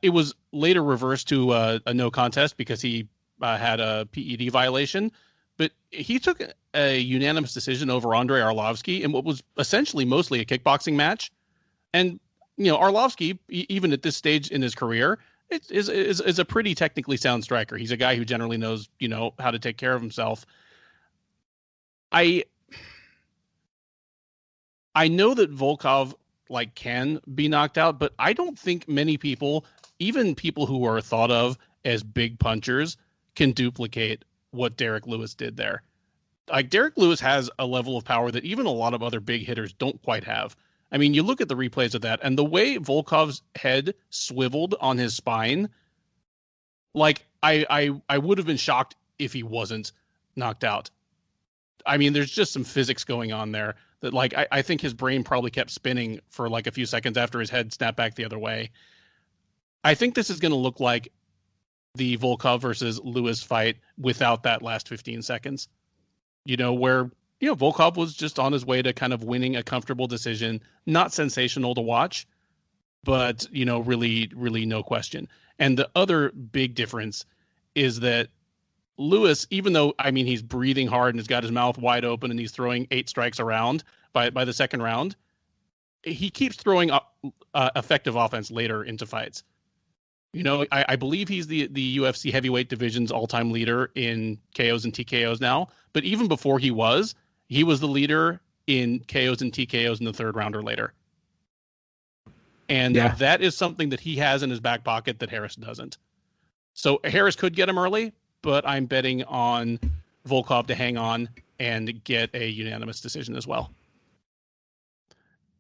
It was later reversed to a no contest because he had a PED violation, but he took a unanimous decision over Andrei Arlovsky in what was essentially mostly a kickboxing match. And Arlovsky, even at this stage in his career, is a pretty technically sound striker. He's a guy who generally knows, how to take care of himself. I know that Volkov can be knocked out, but I don't think many people, even people who are thought of as big punchers, can duplicate what Derek Lewis did there. Derek Lewis has a level of power that even a lot of other big hitters don't quite have. I mean, you look at the replays of that, and the way Volkov's head swiveled on his spine, Like, I would have been shocked if he wasn't knocked out. I mean, there's just some physics going on there that, like, I think his brain probably kept spinning for like a few seconds after his head snapped back the other way. I think this is going to look like the Volkov versus Lewis fight without that last 15 seconds. Where, Volkov was just on his way to kind of winning a comfortable decision, not sensational to watch, but, really, really no question. And the other big difference is that Lewis, even though, I mean, he's breathing hard and he's got his mouth wide open and he's throwing 8 strikes around by the second round, he keeps throwing effective offense later into fights. I believe he's the UFC heavyweight division's all-time leader in KOs and TKOs now. But even before he was the leader in KOs and TKOs in the third round or later. And that is something that he has in his back pocket that Harris doesn't. So Harris could get him early, but I'm betting on Volkov to hang on and get a unanimous decision as well.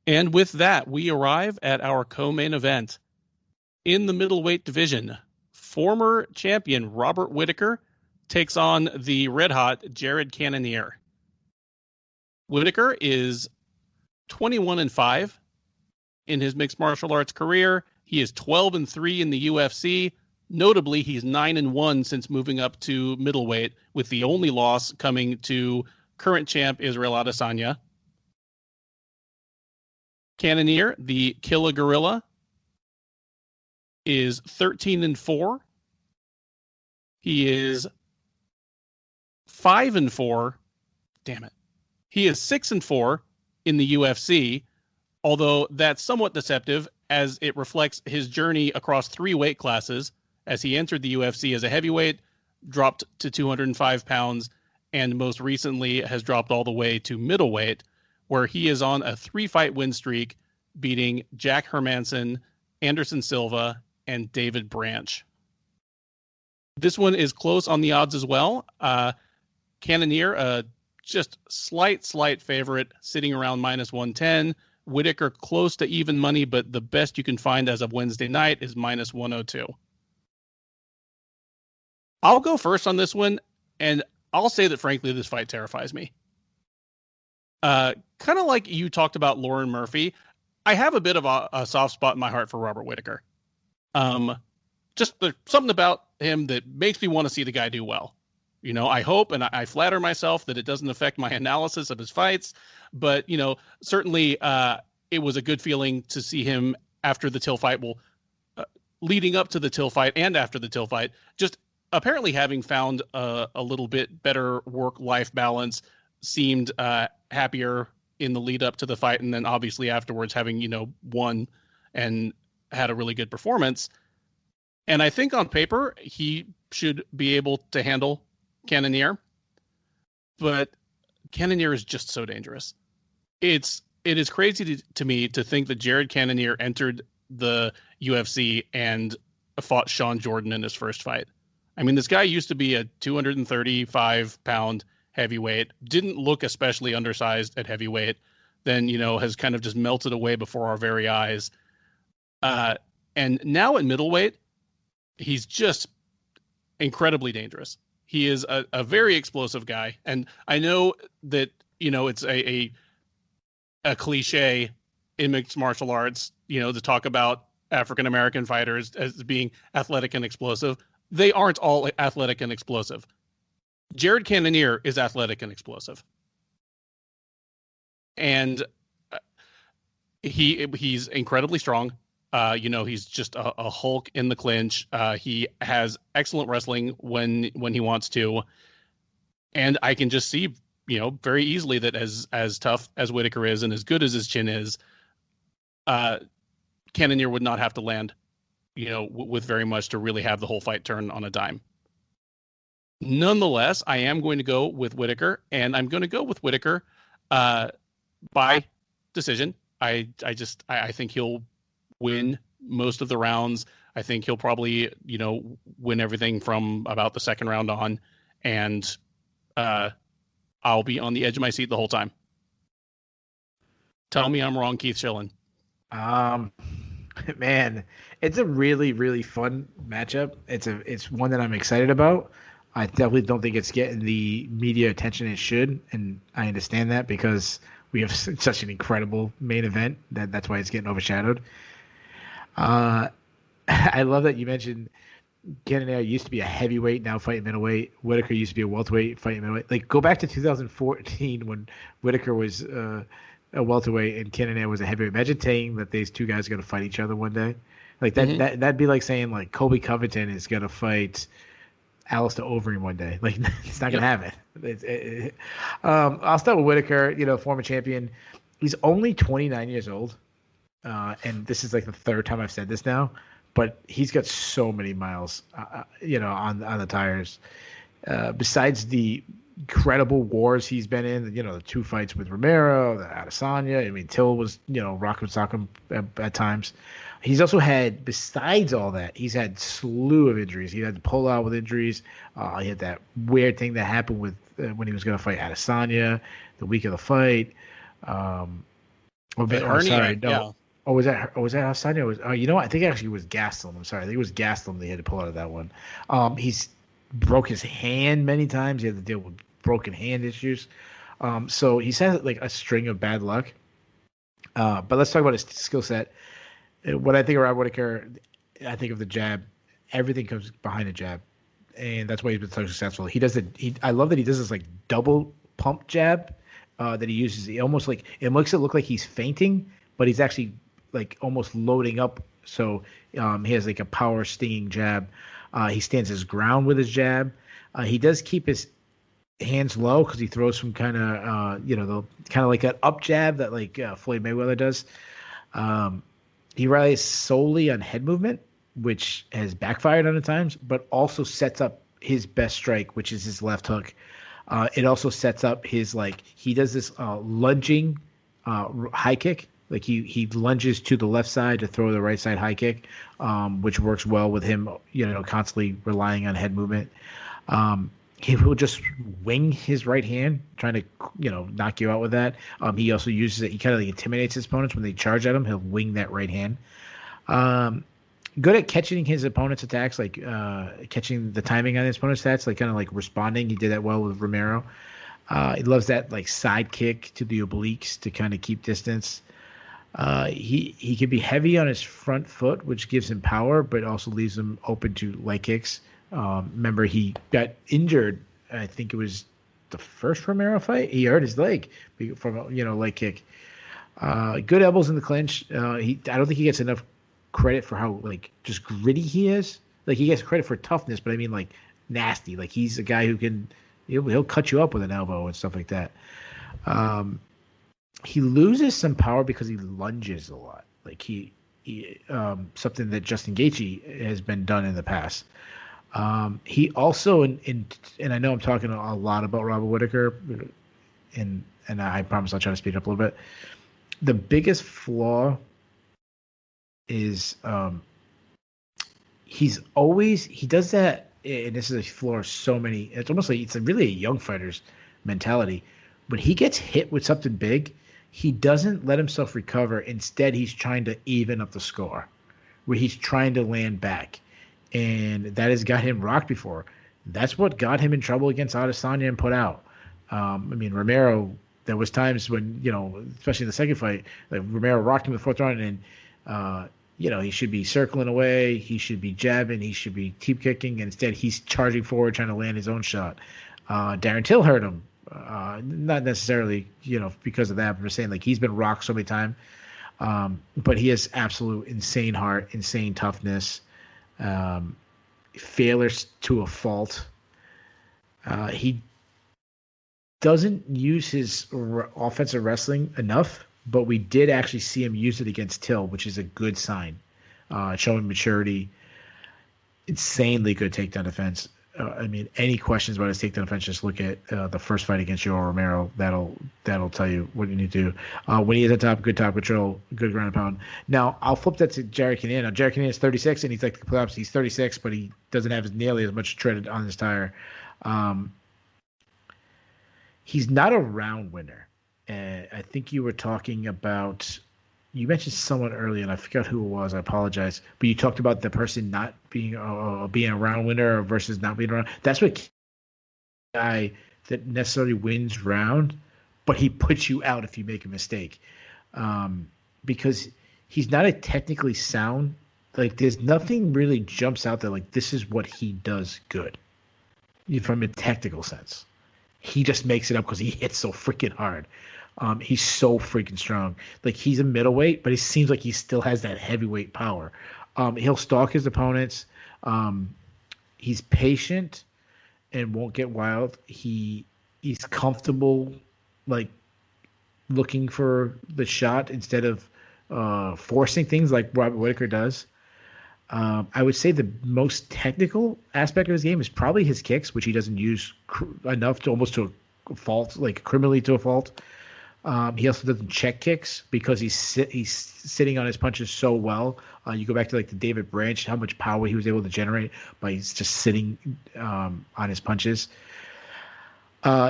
And with that, we arrive at our co-main event. In the middleweight division, former champion Robert Whittaker takes on the red-hot Jared Cannonier. Whittaker is 21-5 in his mixed martial arts career. He is 12-3 in the UFC. Notably, he's 9-1 since moving up to middleweight, with the only loss coming to current champ Israel Adesanya. Cannonier, the Killer Gorilla, is 13-4. He is 5-4. Damn it. He is 6-4 in the UFC, although that's somewhat deceptive as it reflects his journey across 3 weight classes as he entered the UFC as a heavyweight, dropped to 205 pounds, and most recently has dropped all the way to middleweight, where he is on a 3-fight win streak, beating Jack Hermanson, Anderson Silva, and David Branch. This one is close on the odds as well. Cannonier, just slight favorite, sitting around -110. Whittaker close to even money, but the best you can find as of Wednesday night is -102. I'll go first on this one, and I'll say that, frankly, this fight terrifies me. Kind of like you talked about Lauren Murphy, I have a bit of a soft spot in my heart for Robert Whittaker. Just there's something about him that makes me want to see the guy do well. I hope and I flatter myself that it doesn't affect my analysis of his fights, but, certainly it was a good feeling to see him after the Till fight, leading up to the Till fight and after the Till fight, just apparently having found a little bit better work-life balance, seemed happier in the lead up to the fight, and then obviously afterwards having, won and had a really good performance. And I think on paper, he should be able to handle Cannonier, but Cannonier is just so dangerous. It is crazy to me to think that Jared Cannonier entered the UFC and fought Sean Jordan in his first fight. I mean, this guy used to be a 235-pound heavyweight, didn't look especially undersized at heavyweight, then, has kind of just melted away before our very eyes. And now at middleweight, he's just incredibly dangerous. He is a very explosive guy. And I know that, it's a cliche in mixed martial arts, to talk about African-American fighters as being athletic and explosive. They aren't all athletic and explosive. Jared Cannonier is athletic and explosive. And he's incredibly strong. He's just a Hulk in the clinch. He has excellent wrestling when he wants to. And I can just see, very easily that as tough as Whittaker is and as good as his chin is, Cannonier would not have to land, with very much to really have the whole fight turn on a dime. Nonetheless, I am going to go with Whittaker, and I'm going to go with Whittaker by decision. I think he'll win most of the rounds. I think he'll probably, win everything from about the second round on, and I'll be on the edge of my seat the whole time. Tell me I'm wrong, Keith Schillen. Man, it's a really, really fun matchup. It's one that I'm excited about. I definitely don't think it's getting the media attention it should, and I understand that because we have such an incredible main event that's why it's getting overshadowed. Uh, I love that you mentioned Cannonier used to be a heavyweight, now fighting middleweight. Whittaker used to be a welterweight, fighting middleweight. Like, go back to 2014 when Whittaker was a welterweight and Cannonier was a heavyweight. Imagine saying that these two guys are going to fight each other one day. Like that'd be like saying like Colby Covington is going to fight Alistair Overeem one day. Like it's not going to happen. I'll start with Whittaker. Former champion. He's only 29 years old, and this is like the third time I've said this now. But he's got so many miles, on the tires. Besides the incredible wars he's been in, the two fights with Romero, the Adesanya. I mean, Till was, rocking sock him at times. He's also had, besides all that, he's had slew of injuries. He had to pull out with injuries. He had that weird thing that happened with when he was going to fight Adesanya the week of the fight. Hernia, no. yeah. Was that Adesanya? You know what? I think it actually was Gastelum. I'm sorry. I think it was Gastelum they had to pull out of that one. He's broke his hand many times. He had to deal with broken hand issues. So he's had like a string of bad luck. But let's talk about his skill set. When I think of Rob Whittaker, I think of the jab. Everything comes behind the jab, and that's why he's been so successful. I love that he does this like double pump jab that he uses. He almost like it makes it look like he's feinting, but he's actually like almost loading up. So he has like a power stinging jab. He stands his ground with his jab. He does keep his hands low because he throws some kind of kind of like an up jab that like Floyd Mayweather does. He relies solely on head movement, which has backfired on the times, but also sets up his best strike, which is his left hook. It also sets up his he does this lunging high kick. Like he lunges to the left side to throw the right side high kick, which works well with him, constantly relying on head movement. He will just wing his right hand, trying to, knock you out with that. He also uses it. He kind of intimidates his opponents when they charge at him. He'll wing that right hand. Good at catching his opponent's attacks, catching the timing on his opponent's attacks, kind of responding. He did that well with Romero. He loves that side kick to the obliques to kind of keep distance. He can be heavy on his front foot, which gives him power, but also leaves him open to leg kicks. Remember, he got injured. I think it was the first Romero fight. He hurt his leg from a leg kick. Good elbows in the clinch. I don't think he gets enough credit for how just gritty he is. He gets credit for toughness, but I mean nasty. He's a guy who can he'll cut you up with an elbow and stuff like that. He loses some power because he lunges a lot. He something that Justin Gaethje has been done in the past. He also and I know I'm talking a lot about Robert Whittaker, and I promise I'll try to speed up a little bit. The biggest flaw is he does that, and this is a flaw of so many. It's almost like it's really a young fighter's mentality. When he gets hit with something big, he doesn't let himself recover. Instead, he's trying to even up the score, where he's trying to land back. And that has got him rocked before. That's what got him in trouble against Adesanya and put out. Romero, there was times when, especially in the second fight, Romero rocked him in the fourth round, and, he should be circling away. He should be jabbing. He should be keep kicking. And instead, he's charging forward, trying to land his own shot. Darren Till hurt him. Not necessarily, because of that, but I'm saying he's been rocked so many times. But he has absolute insane heart, insane toughness. Failures to a fault. He doesn't use his offensive wrestling enough, but we did actually see him use it against Till, which is a good sign, showing maturity. Insanely good takedown defense. Any questions about his takedown defense, just look at the first fight against Yoel Romero. That'll tell you what you need to do. When he is at top, good top control, good ground and pound. Now, I'll flip that to Jared Cannonier. Now, Jared Cannonier is 36, and he's the complete opposite. He's 36, but he doesn't have nearly as much tread on his tire. He's not a round winner. I think you were talking about you mentioned someone earlier, and I forgot who it was. I apologize. But you talked about the person not being a round winner versus not being around. That's what guy that necessarily wins round, but he puts you out if you make a mistake, because he's not a technically sound. Like there's nothing really jumps out there like this is what he does good, from a technical sense. He just makes it up because he hits so freaking hard. He's so freaking strong. Like he's a middleweight, but he seems like he still has that heavyweight power. He'll stalk his opponents. He's patient and won't get wild. He's comfortable, like looking for the shot instead of forcing things like Robert Whittaker does. I would say the most technical aspect of his game is probably his kicks, which he doesn't use enough to almost to a fault, like criminally to a fault. He also doesn't check kicks because he's sitting on his punches so well. You go back to like the David Branch, how much power he was able to generate by he's just sitting on his punches.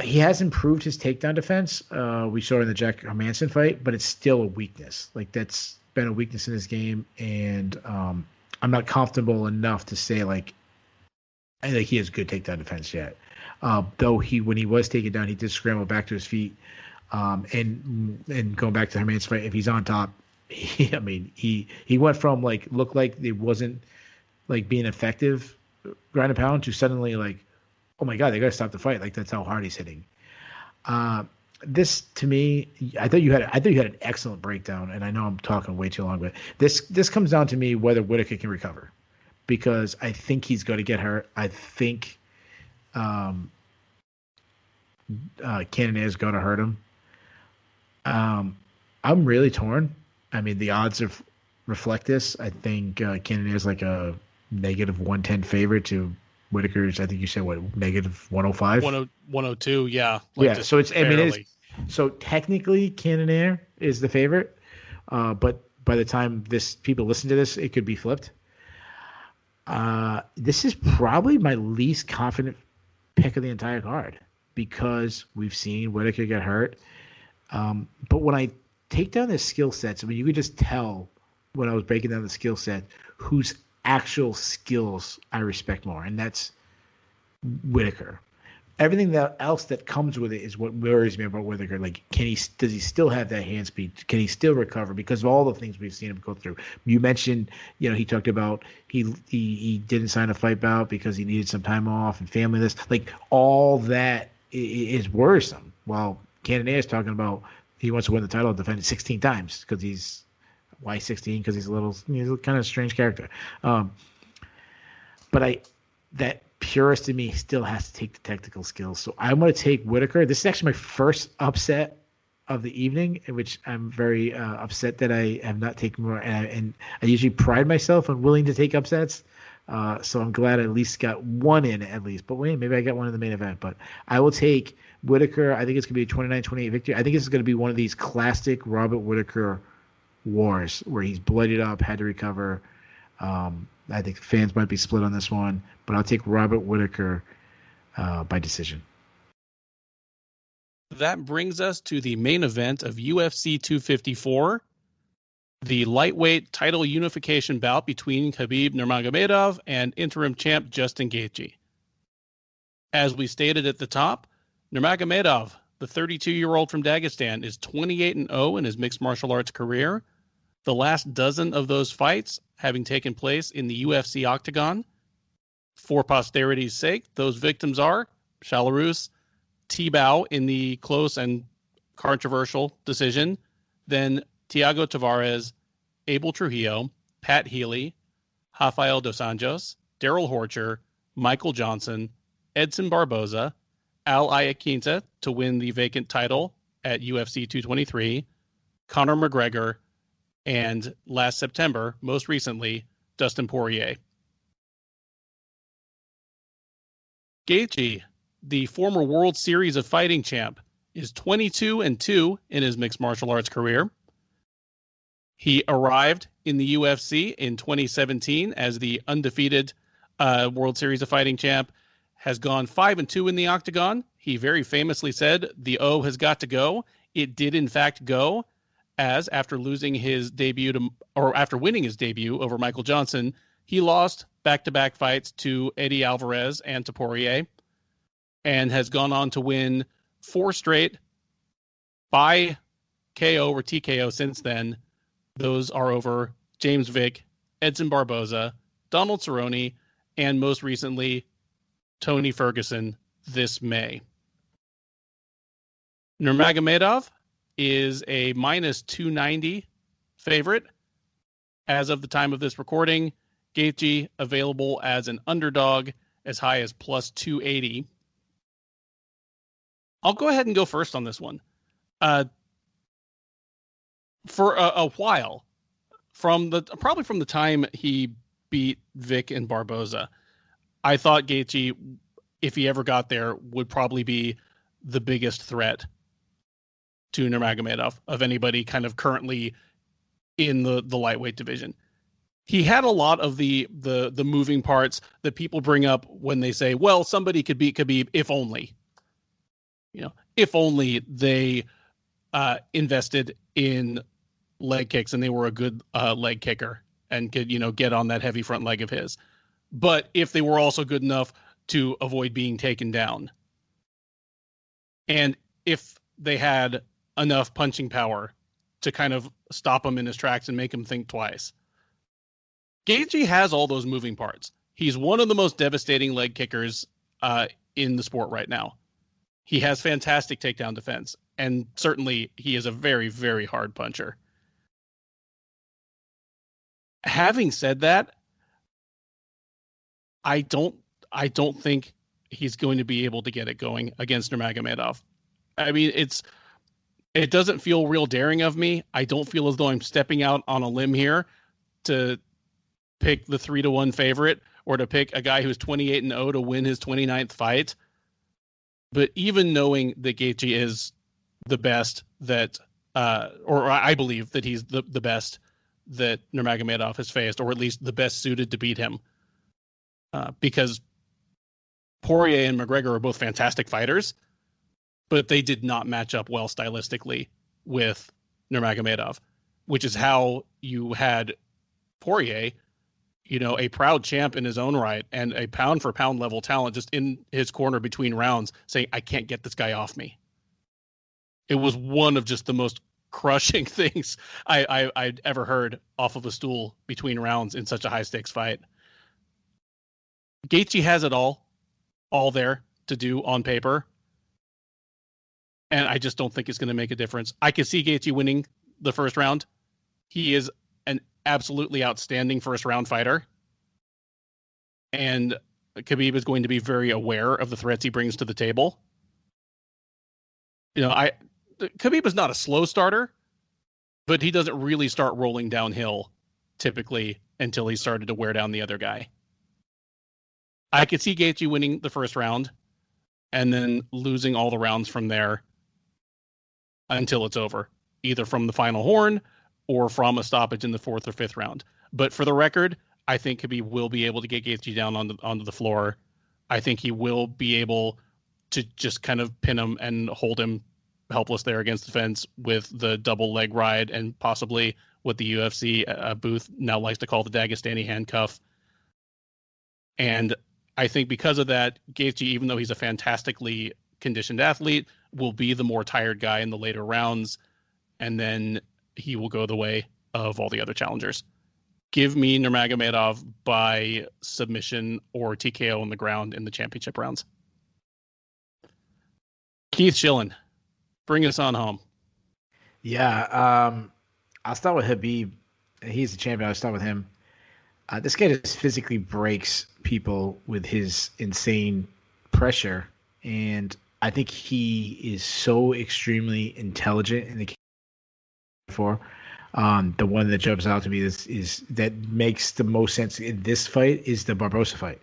He has improved his takedown defense. We saw in the Jack Hermanson fight, but it's still a weakness. Like that's been a weakness in his game, and I'm not comfortable enough to say like I think he has good takedown defense yet. Though when he was taken down, he did scramble back to his feet. And going back to Herman's fight, if he's on top, he went from like looked like it wasn't like being effective ground and pound to suddenly like, oh my god, they got to stop the fight. Like that's how hard he's hitting. This to me, I thought you had an excellent breakdown, and I know I'm talking way too long, but this comes down to me whether Whittaker can recover, because I think he's going to get hurt. I think Cannonier is going to hurt him. I'm really torn. I mean, the odds reflect this. I think Cannonier is like a negative 110 favorite to Whittaker's. I think you said what, negative 105, 102. Yeah. Like yeah. So it's barely. I mean, so technically Cannonier is the favorite, but by the time people listen to this, it could be flipped. This is probably my least confident pick of the entire card because we've seen Whittaker get hurt. But when I take down the skill sets, I mean, you could just tell when I was breaking down the skill set whose actual skills I respect more, and that's Whittaker. Everything else that comes with it is what worries me about Whittaker. Like, does he still have that hand speed? Can he still recover? Because of all the things we've seen him go through. You mentioned, he talked about he didn't sign a fight bout because he needed some time off and family. Like all that is worrisome. While Cannonier is talking about he wants to win the title and defend it 16 times because he's why 16? Because he's a kind of strange character. But that purist in me still has to take the technical skills. So I'm going to take Whittaker. This is actually my first upset of the evening, in which I'm very upset that I have not taken more. And I usually pride myself on willing to take upsets. So I'm glad I at least got one in at least. But wait, maybe I got one in the main event. But I will take Whittaker. I think it's going to be a 29-28 victory. I think this is going to be one of these classic Robert Whittaker wars where he's bloodied up, had to recover. I think fans might be split on this one, but I'll take Robert Whittaker by decision. That brings us to the main event of UFC 254, the lightweight title unification bout between Khabib Nurmagomedov and interim champ Justin Gaethje. As we stated at the top, Nurmagomedov, the 32-year-old from Dagestan, is 28-0 in his mixed martial arts career. The last dozen of those fights having taken place in the UFC octagon. For posterity's sake, those victims are Belarus, Tibau in the close and controversial decision, then Thiago Tavares, Abel Trujillo, Pat Healy, Rafael dos Anjos, Daryl Horcher, Michael Johnson, Edson Barboza, Al Iaquinta to win the vacant title at UFC 223, Conor McGregor, and last September, most recently, Dustin Poirier. Gaethje, the former World Series of Fighting champ, is 22-2 in his mixed martial arts career. He arrived in the UFC in 2017 as the undefeated World Series of Fighting champ, has gone 5-2 in the octagon. He very famously said, the O has got to go. It did, in fact, go. as after losing his debut after winning his debut over Michael Johnson, he lost back-to-back fights to Eddie Alvarez and to Poirier, and has gone on to win 4 straight by KO or TKO since then. Those are over James Vick, Edson Barboza, Donald Cerrone, and most recently, Tony Ferguson this May. Nurmagomedov is a minus 290 favorite as of the time of this recording. Gaethje available as an underdog as high as plus 280. I'll go ahead and go first on this one. For a while, probably from the time he beat Vick and Barboza, I thought Gaethje, if he ever got there, would probably be the biggest threat to Nurmagomedov of anybody kind of currently in the lightweight division. He had a lot of the moving parts that people bring up when they say, well, somebody could beat Khabib if only. If only they invested in leg kicks and they were a good leg kicker and could, get on that heavy front leg of his. But if they were also good enough to avoid being taken down. And if they had enough punching power to kind of stop him in his tracks and make him think twice. Gaethje has all those moving parts. He's one of the most devastating leg kickers in the sport right now. He has fantastic takedown defense, and certainly he is a very, very hard puncher. Having said that, I don't think he's going to be able to get it going against Nurmagomedov. I mean, it doesn't feel real daring of me. I don't feel as though I'm stepping out on a limb here to pick the 3-1 favorite or to pick a guy who's 28-0 to win his 29th fight. But even knowing that Gaethje is the best that, or I believe that he's the best that Nurmagomedov has faced, or at least the best suited to beat him, because Poirier and McGregor are both fantastic fighters, but they did not match up well stylistically with Nurmagomedov, which is how you had Poirier, a proud champ in his own right and a pound for pound level talent just in his corner between rounds saying, I can't get this guy off me. It was one of just the most crushing things I'd ever heard off of a stool between rounds in such a high stakes fight. Gaethje has it all there to do on paper. And I just don't think it's going to make a difference. I could see Gaethje winning the first round. He is an absolutely outstanding first round fighter. And Khabib is going to be very aware of the threats he brings to the table. Khabib is not a slow starter, but he doesn't really start rolling downhill typically until he started to wear down the other guy. I could see Gaethje winning the first round and then losing all the rounds from there until it's over, either from the final horn or from a stoppage in the 4th or 5th round. But for the record, I think Khabib will be able to get Gaethje down onto the floor. I think he will be able to just kind of pin him and hold him helpless there against the fence with the double leg ride and possibly what the UFC booth now likes to call the Dagestani handcuff. And I think because of that, Gaethje, even though he's a fantastically conditioned athlete, will be the more tired guy in the later rounds, and then he will go the way of all the other challengers. Give me Nurmagomedov by submission or TKO on the ground in the championship rounds. Keith Schillen, bring us on home. Yeah, I'll start with Khabib. He's the champion. I'll start with him. This guy just physically breaks people with his insane pressure, and I think he is so extremely intelligent in the for. The one that jumps out to me is that makes the most sense in this fight is the Barboza fight.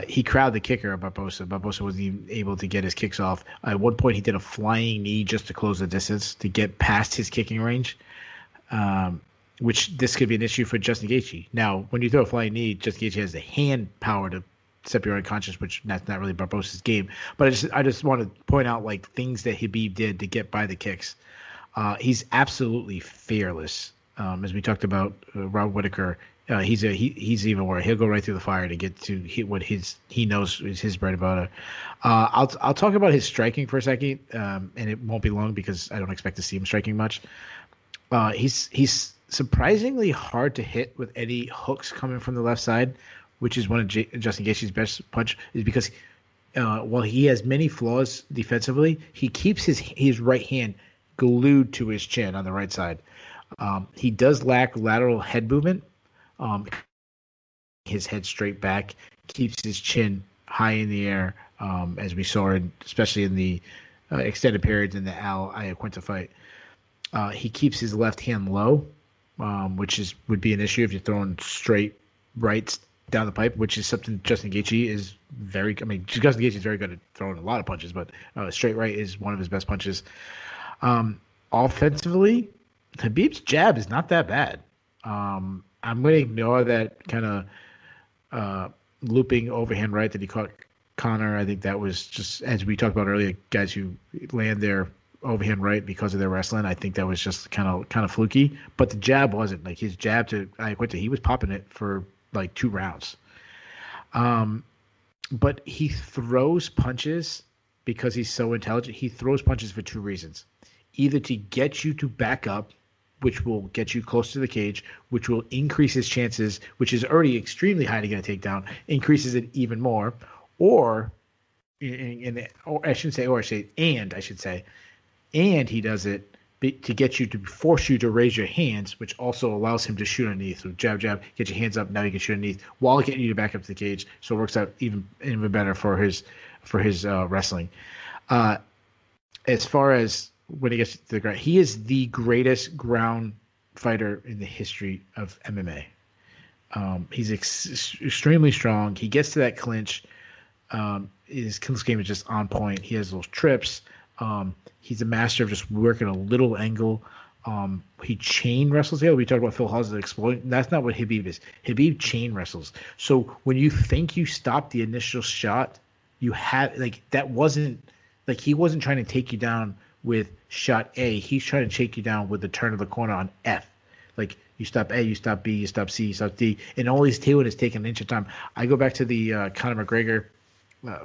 He crowded the kicker of Barboza. Barboza wasn't even able to get his kicks off. At one point, he did a flying knee just to close the distance to get past his kicking range, which this could be an issue for Justin Gaethje. Now, when you throw a flying knee, Justin Gaethje has the hand power to separate unconscious, which that's not really Barboza's game. But I just want to point out like things that Khabib did to get by the kicks. He's absolutely fearless. As we talked about, Rob Whittaker, he's even worse. He'll go right through the fire to get to what he knows is his bread and butter. I'll talk about his striking for a second, and it won't be long because I don't expect to see him striking much. He's surprisingly hard to hit with any hooks coming from the left side, which is one of Justin Gaethje's best punch. Is because while he has many flaws defensively, he keeps his right hand glued to his chin on the right side. He does lack lateral head movement. His head straight back, keeps his chin high in the air, as we saw, especially in the extended periods in the Al Iaquinta fight. He keeps his left hand low, which would be an issue if you're throwing straight rights down the pipe, which is something Justin Gaethje is very. I mean, Justin Gaethje is very good at throwing a lot of punches, but straight right is one of his best punches. Offensively, Khabib's jab is not that bad. I'm going to ignore that kind of looping overhand right that he caught Conor. I think that was just, as we talked about earlier, guys who land their overhand right because of their wrestling. I think that was just kind of fluky. But the jab wasn't. Like his jab to Iaquinta, he was popping it for like 2 rounds. But he throws punches because he's so intelligent. He throws punches for 2 reasons. Either to get you to back up, which will get you close to the cage, which will increase his chances, which is already extremely high to get a takedown, increases it even more, or I should say, and he does it to get you to force you to raise your hands, which also allows him to shoot underneath. So jab, get your hands up. Now you can shoot underneath while getting you to back up to the cage. So it works out even better for his wrestling. As far as when he gets to the ground, he is the greatest ground fighter in the history of MMA. He's extremely strong. He gets to that clinch. His clinch game is just on point. He has those trips. He's a master of just working a little angle. He chain wrestles. Yeah, we talked about Phil Hawes exploding. That's not what Khabib is. Khabib chain wrestles. So when you think you stopped the initial shot, you had that wasn't he wasn't trying to take you down with shot A. He's trying to take you down with the turn of the corner on F. Like you stop A, you stop B, you stop C, you stop D, and all he's doing is taking an inch of time. I go back to the Conor McGregor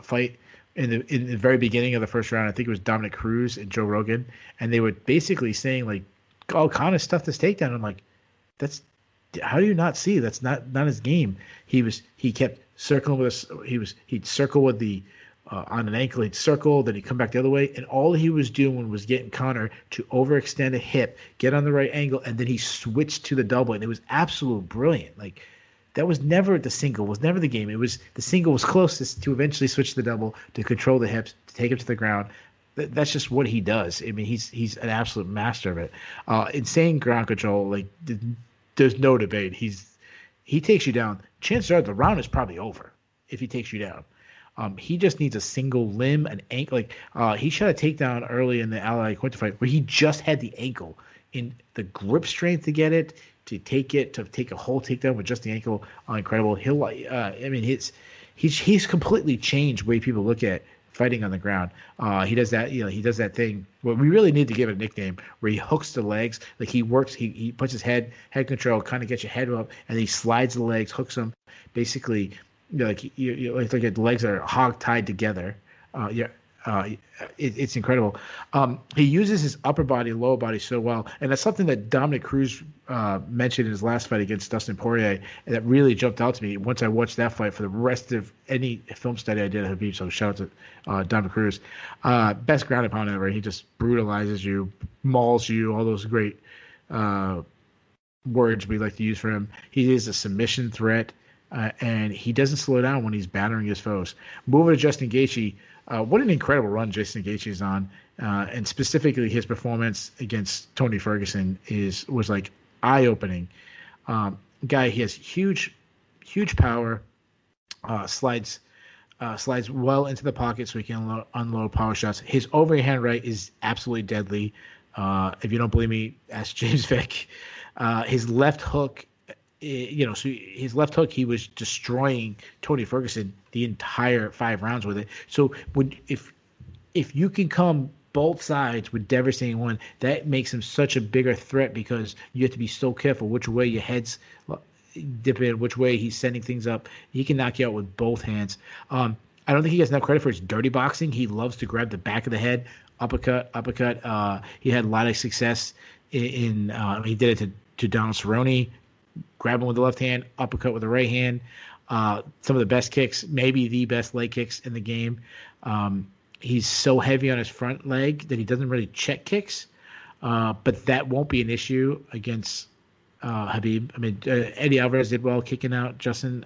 fight in the very beginning of the first round. I think it was Dominic Cruz and Joe Rogan, and they were basically saying "Oh, Conor stuffed this takedown." I'm like, "That's how do you not see? That's not his game." He kept circling with us. He'd circle with the on an ankle, he'd circle, then he'd come back the other way, and all he was doing was getting Conor to overextend a hip, get on the right angle, and then he switched to the double, and it was absolute brilliant. That was never the single, was never the game. It was the single was closest to eventually switch to the double to control the hips, to take him to the ground. That's just what he does. I mean, he's an absolute master of it. Insane ground control. There's no debate. He takes you down. Chances are the round is probably over if he takes you down. He just needs a single limb, an ankle. He shot a takedown early in the Al Iaquinta fight where he just had the ankle in the grip strength to get it, to take a whole takedown with just the ankle. Incredible. He's completely changed the way people look at fighting on the ground. He does that. He does that thing. Well, we really need to give it a nickname where he hooks the legs. He works. He puts his head control, kind of gets your head up, and he slides the legs, hooks them. Basically, your legs are hog tied together. It's incredible. He uses his upper body, lower body so well, and that's something that Dominic Cruz mentioned in his last fight against Dustin Poirier, and that really jumped out to me once I watched that fight for the rest of any film study I did at Khabib. So shout out to Dominic Cruz. Best ground and pound ever. He just brutalizes you, mauls you, all those great words we like to use for him. He is a submission threat. And he doesn't slow down when he's battering his foes. Moving to Justin Gaethje, what an incredible run Justin Gaethje is on, and specifically his performance against Tony Ferguson was eye-opening. Guy, he has huge power, slides well into the pocket so he can unload power shots. His overhand right is absolutely deadly. If you don't believe me, ask James Vick. His left hook. So his left hook, he was destroying Tony Ferguson the entire 5 rounds with it. So if you can come both sides with devastating one. That makes him such a bigger threat because you have to be so careful which way your head's dipping, which way he's sending things up. He can knock you out with both hands. I don't think he gets enough credit for his dirty boxing. He loves to grab the back of the head, uppercut. He had a lot of success in he did it to Donald Cerrone, grab him with the left hand, uppercut with the right hand. Some of the best kicks, maybe the best leg kicks in the game. He's so heavy on his front leg that he doesn't really check kicks, but that won't be an issue against Khabib. I mean, Eddie Alvarez did well kicking out Justin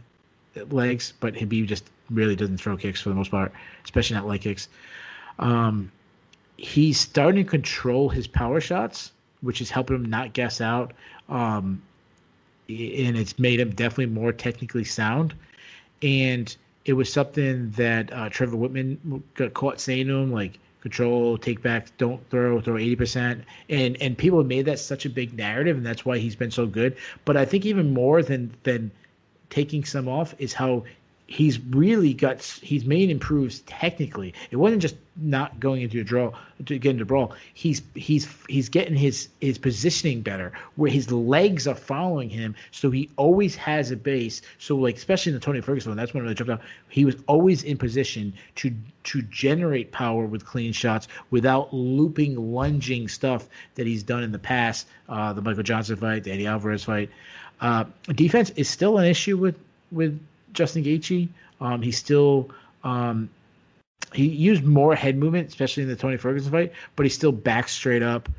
legs, but Khabib just really doesn't throw kicks for the most part, especially not leg kicks. He's starting to control his power shots, which is helping him not gas out, and it's made him definitely more technically sound. And it was something that Trevor Whitman got caught saying to him, like, control, take back, don't throw 80%. And people have made that such a big narrative, and that's why he's been so good. But I think even more than taking some off is how he's made improves technically. It wasn't just not going into a draw to get into a brawl. He's getting his positioning better, where his legs are following him, so he always has a base. So like especially in the Tony Ferguson one, that's when it really jumped out. He was always in position to generate power with clean shots without looping, lunging stuff that he's done in the past. The Michael Johnson fight, the Eddie Alvarez fight. Defense is still an issue with Justin Gaethje. He's still he used more head movement, especially in the Tony Ferguson fight, but he's still back straight up,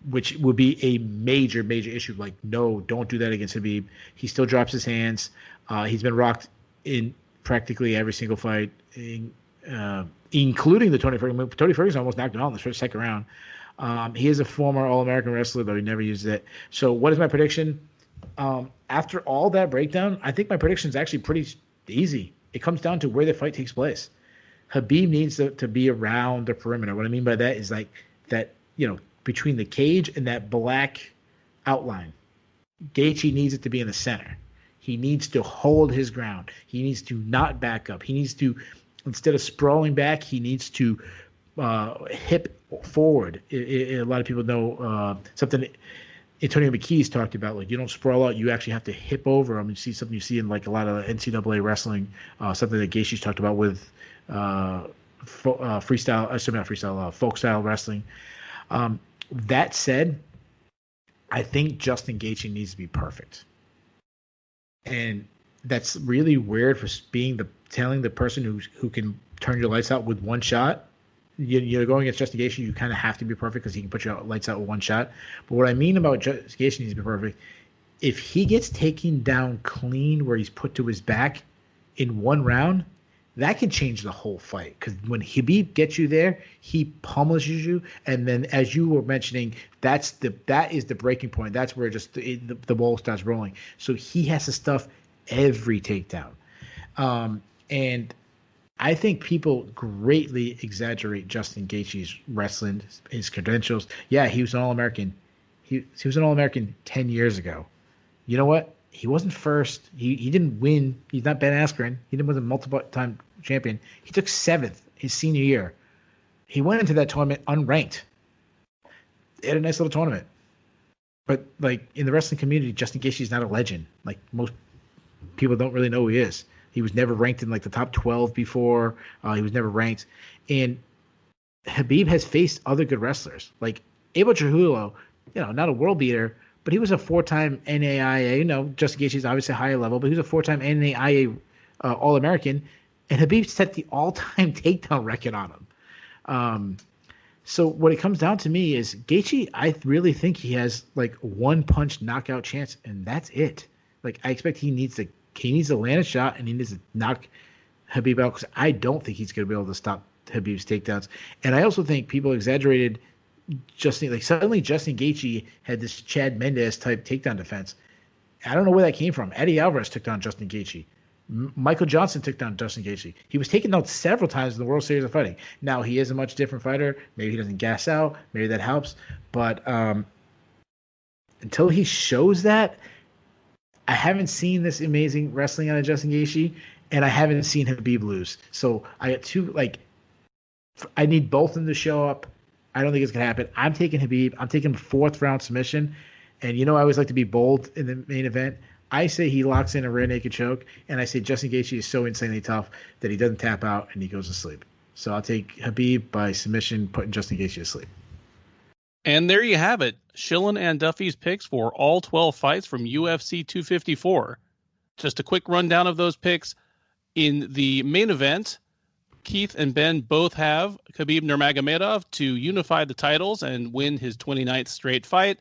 which would be a major issue. Like, no, don't do that against Khabib. He still drops his hands. He's been rocked in practically every single fight, including the Tony Ferguson. Tony Ferguson almost knocked him out in the second round. He is a former All-American wrestler, though he never used it. So what is my prediction? After all that breakdown, I think my prediction is actually pretty easy. It comes down to where the fight takes place. Khabib needs to be around the perimeter. What I mean by that is like that, between the cage and that black outline. Gaethje needs it to be in the center. He needs to hold his ground. He needs to not back up. He needs to, instead of sprawling back, he needs to hip forward. A lot of people know something Antonio McKee's talked about, like, you don't sprawl out, you actually have to hip over. I mean, see something you see in like a lot of NCAA wrestling, something that Gaethje's talked about with folk style wrestling. That said, I think Justin Gaethje needs to be perfect, and that's really weird for telling the person who can turn your lights out with one shot. You're going against Justin Gaethje, you kind of have to be perfect because he can put your lights out with one shot. But what I mean about Justin Gaethje needs to be perfect, if he gets taken down clean where he's put to his back in one round, that can change the whole fight. Because when Khabib gets you there, he pummels you, and then as you were mentioning, that is the breaking point. That's where just the ball starts rolling. So he has to stuff every takedown, and I think people greatly exaggerate Justin Gaethje's wrestling, his credentials. Yeah, he was an All-American. He was an All-American 10 years ago. You know what? He wasn't first. He didn't win. He's not Ben Askren. He wasn't a multiple-time champion. He took 7th his senior year. He went into that tournament unranked. They had a nice little tournament. But, like, in the wrestling community, Justin Gaethje is not a legend. Like, most people don't really know who he is. He was never ranked in like the top 12 before. He was never ranked. And Khabib has faced other good wrestlers. Like Abel Trujillo, not a world beater, but he was a 4-time NAIA. Justin Gaethje is obviously a higher level, but he was a 4-time NAIA All-American. And Khabib set the all-time takedown record on him. So what it comes down to me is Gaethje, I really think he has like one punch knockout chance, and that's it. Like I expect he needs to land a shot, and he needs to knock Khabib out, because I don't think he's going to be able to stop Khabib's takedowns. And I also think people exaggerated suddenly Justin Gaethje had this Chad Mendes type takedown defense. I don't know where that came from. Eddie Alvarez took down Justin Gaethje. Michael Johnson took down Justin Gaethje. He was taken down several times in the World Series of Fighting. Now, he is a much different fighter. Maybe he doesn't gas out. Maybe that helps. But until he shows that, I haven't seen this amazing wrestling out of Justin Gaethje, and I haven't seen Khabib lose. So I got I need both of them to show up. I don't think it's going to happen. I'm taking Khabib. I'm taking 4th round submission. And I always like to be bold in the main event. I say he locks in a rear naked choke, and I say Justin Gaethje is so insanely tough that he doesn't tap out and he goes to sleep. So I'll take Khabib by submission, putting Justin Gaethje to sleep. And there you have it. Schillen and Duffy's picks for all 12 fights from UFC 254. Just a quick rundown of those picks. In the main event, Keith and Ben both have Khabib Nurmagomedov to unify the titles and win his 29th straight fight.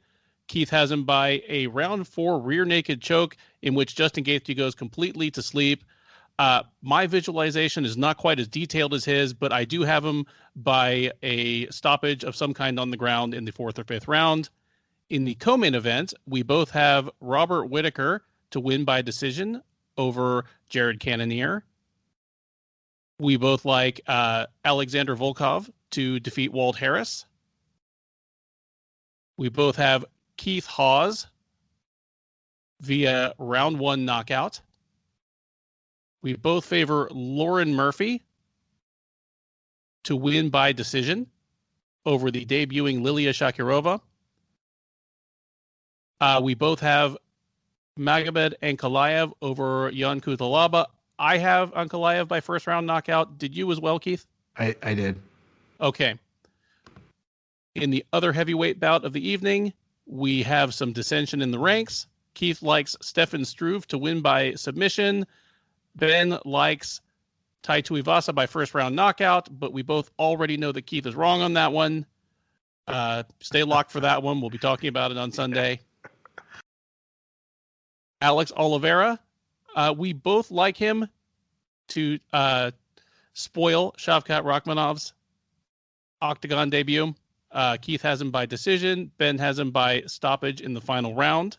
Keith has him by a round 4 rear naked choke in which Justin Gaethje goes completely to sleep. My visualization is not quite as detailed as his, but I do have him by a stoppage of some kind on the ground in the 4th or 5th round. In the co-main event, we both have Robert Whittaker to win by decision over Jared Cannonier. We both like Alexander Volkov to defeat Walt Harris. We both have Keith Hawes via round 1 knockout. We both favor Lauren Murphy to win by decision over the debuting Liliya Shakirova. We both have Magomed Ankalaev over Jan Cutelaba. I have Ankalaev by 1st round knockout. Did you as well, Keith? I did. Okay. In the other heavyweight bout of the evening, we have some dissension in the ranks. Keith likes Stefan Struve to win by submission. Ben likes Tai Tuivasa by 1st round knockout, but we both already know that Keith is wrong on that one. Stay locked for that one. We'll be talking about it on Sunday. Alex Oliveira, we both like him to spoil Shavkat Rakhmanov's octagon debut. Keith has him by decision. Ben has him by stoppage in the final round.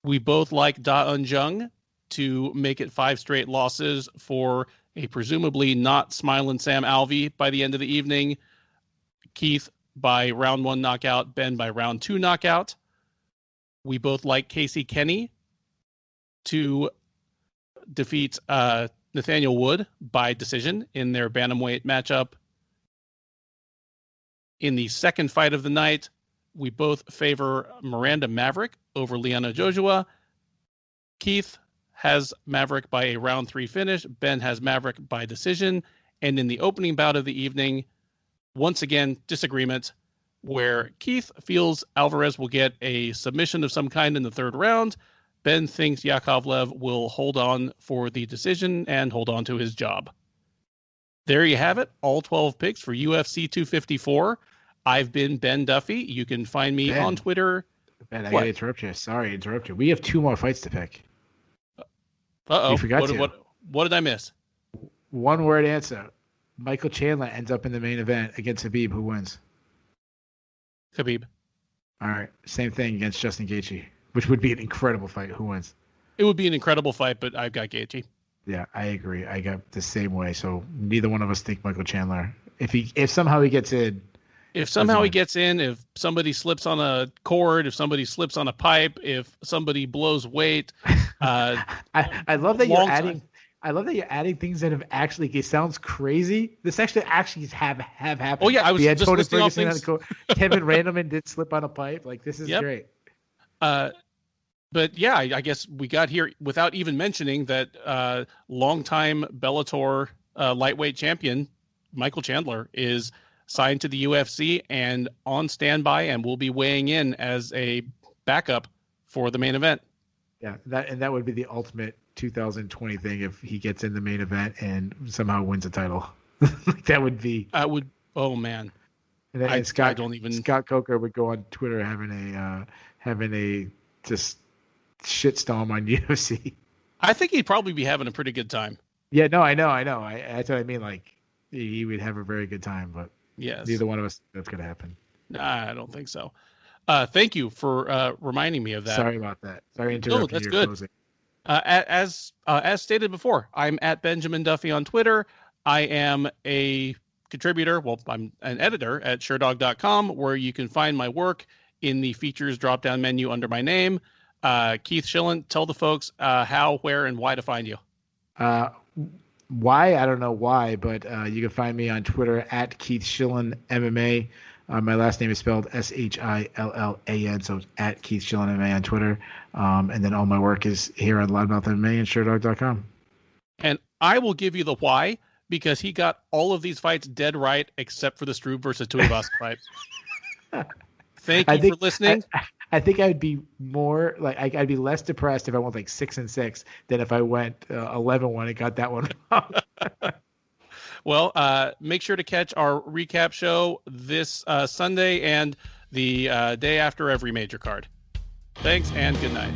We both like Un Jung to make it 5 straight losses for a presumably not smiling Sam Alvey by the end of the evening. Keith by round 1 knockout, Ben by round 2 knockout. We both like Casey Kenney to defeat Nathaniel Wood by decision in their bantamweight matchup. In the second fight of the night, we both favor Miranda Maverick over Liana Jojua. Keith has Maverick by a round 3 finish. Ben has Maverick by decision. And in the opening bout of the evening, once again, disagreement where Keith feels Alvarez will get a submission of some kind in the 3rd round. Ben thinks Yakovlev will hold on for the decision and hold on to his job. There you have it. All 12 picks for UFC 254. I've been Ben Duffy. You can find me on Twitter. Ben, I got to interrupt you. Sorry to interrupt you. We have 2 more fights to pick. Uh-oh. You forgot what did I miss? 1-word answer. Michael Chandler ends up in the main event against Khabib. Who wins? Khabib. All right. Same thing against Justin Gaethje, which would be an incredible fight. Who wins? It would be an incredible fight, but I've got Gaethje. Yeah, I agree. I got the same way. So neither one of us think Michael Chandler. If somehow he gets in. If somehow he gets in, if somebody slips on a cord, if somebody slips on a pipe, if somebody blows weight. I love that you're adding. I love that you're adding things that have actually. It sounds crazy. This actually have happened. Oh yeah, I was just listing off things. Kevin Randleman did slip on a pipe. Like this is great. But yeah, I guess we got here without even mentioning that longtime Bellator lightweight champion Michael Chandler is signed to the UFC and on standby and will be weighing in as a backup for the main event. Yeah, that would be the ultimate 2020 thing if he gets in the main event and somehow wins a title. That would be. Oh man. And then Scott Coker would go on Twitter having a just shitstorm on UFC. I think he'd probably be having a pretty good time. Yeah, no, I know. That's what I mean. Like he would have a very good time, but yes, neither one of us that's going to happen. Nah, I don't think so. Thank you for reminding me of that. Sorry about that. Sorry to interrupt that's your good. closing. As stated before, I'm at Benjamin Duffy on Twitter. I am a contributor. Well, I'm an editor at SureDog.com, where you can find my work in the features drop-down menu under my name. Keith Schillen, tell the folks how, where, and why to find you. Why? I don't know why, but you can find me on Twitter at Keith Schillen MMA. My last name is spelled Shillan, so it's at Keith Schillen MMA on Twitter. And then all my work is here on Loudmouth MMA and SureDog.com. And I will give you the why, because he got all of these fights dead right except for the Struve versus Tuivasa fight. Thank you for listening. I think I'd be more like I'd be less depressed if I went like 6-6 than if I went 11-1 and got that one wrong. Well, make sure to catch our recap show this Sunday and the day after every major card. Thanks and good night.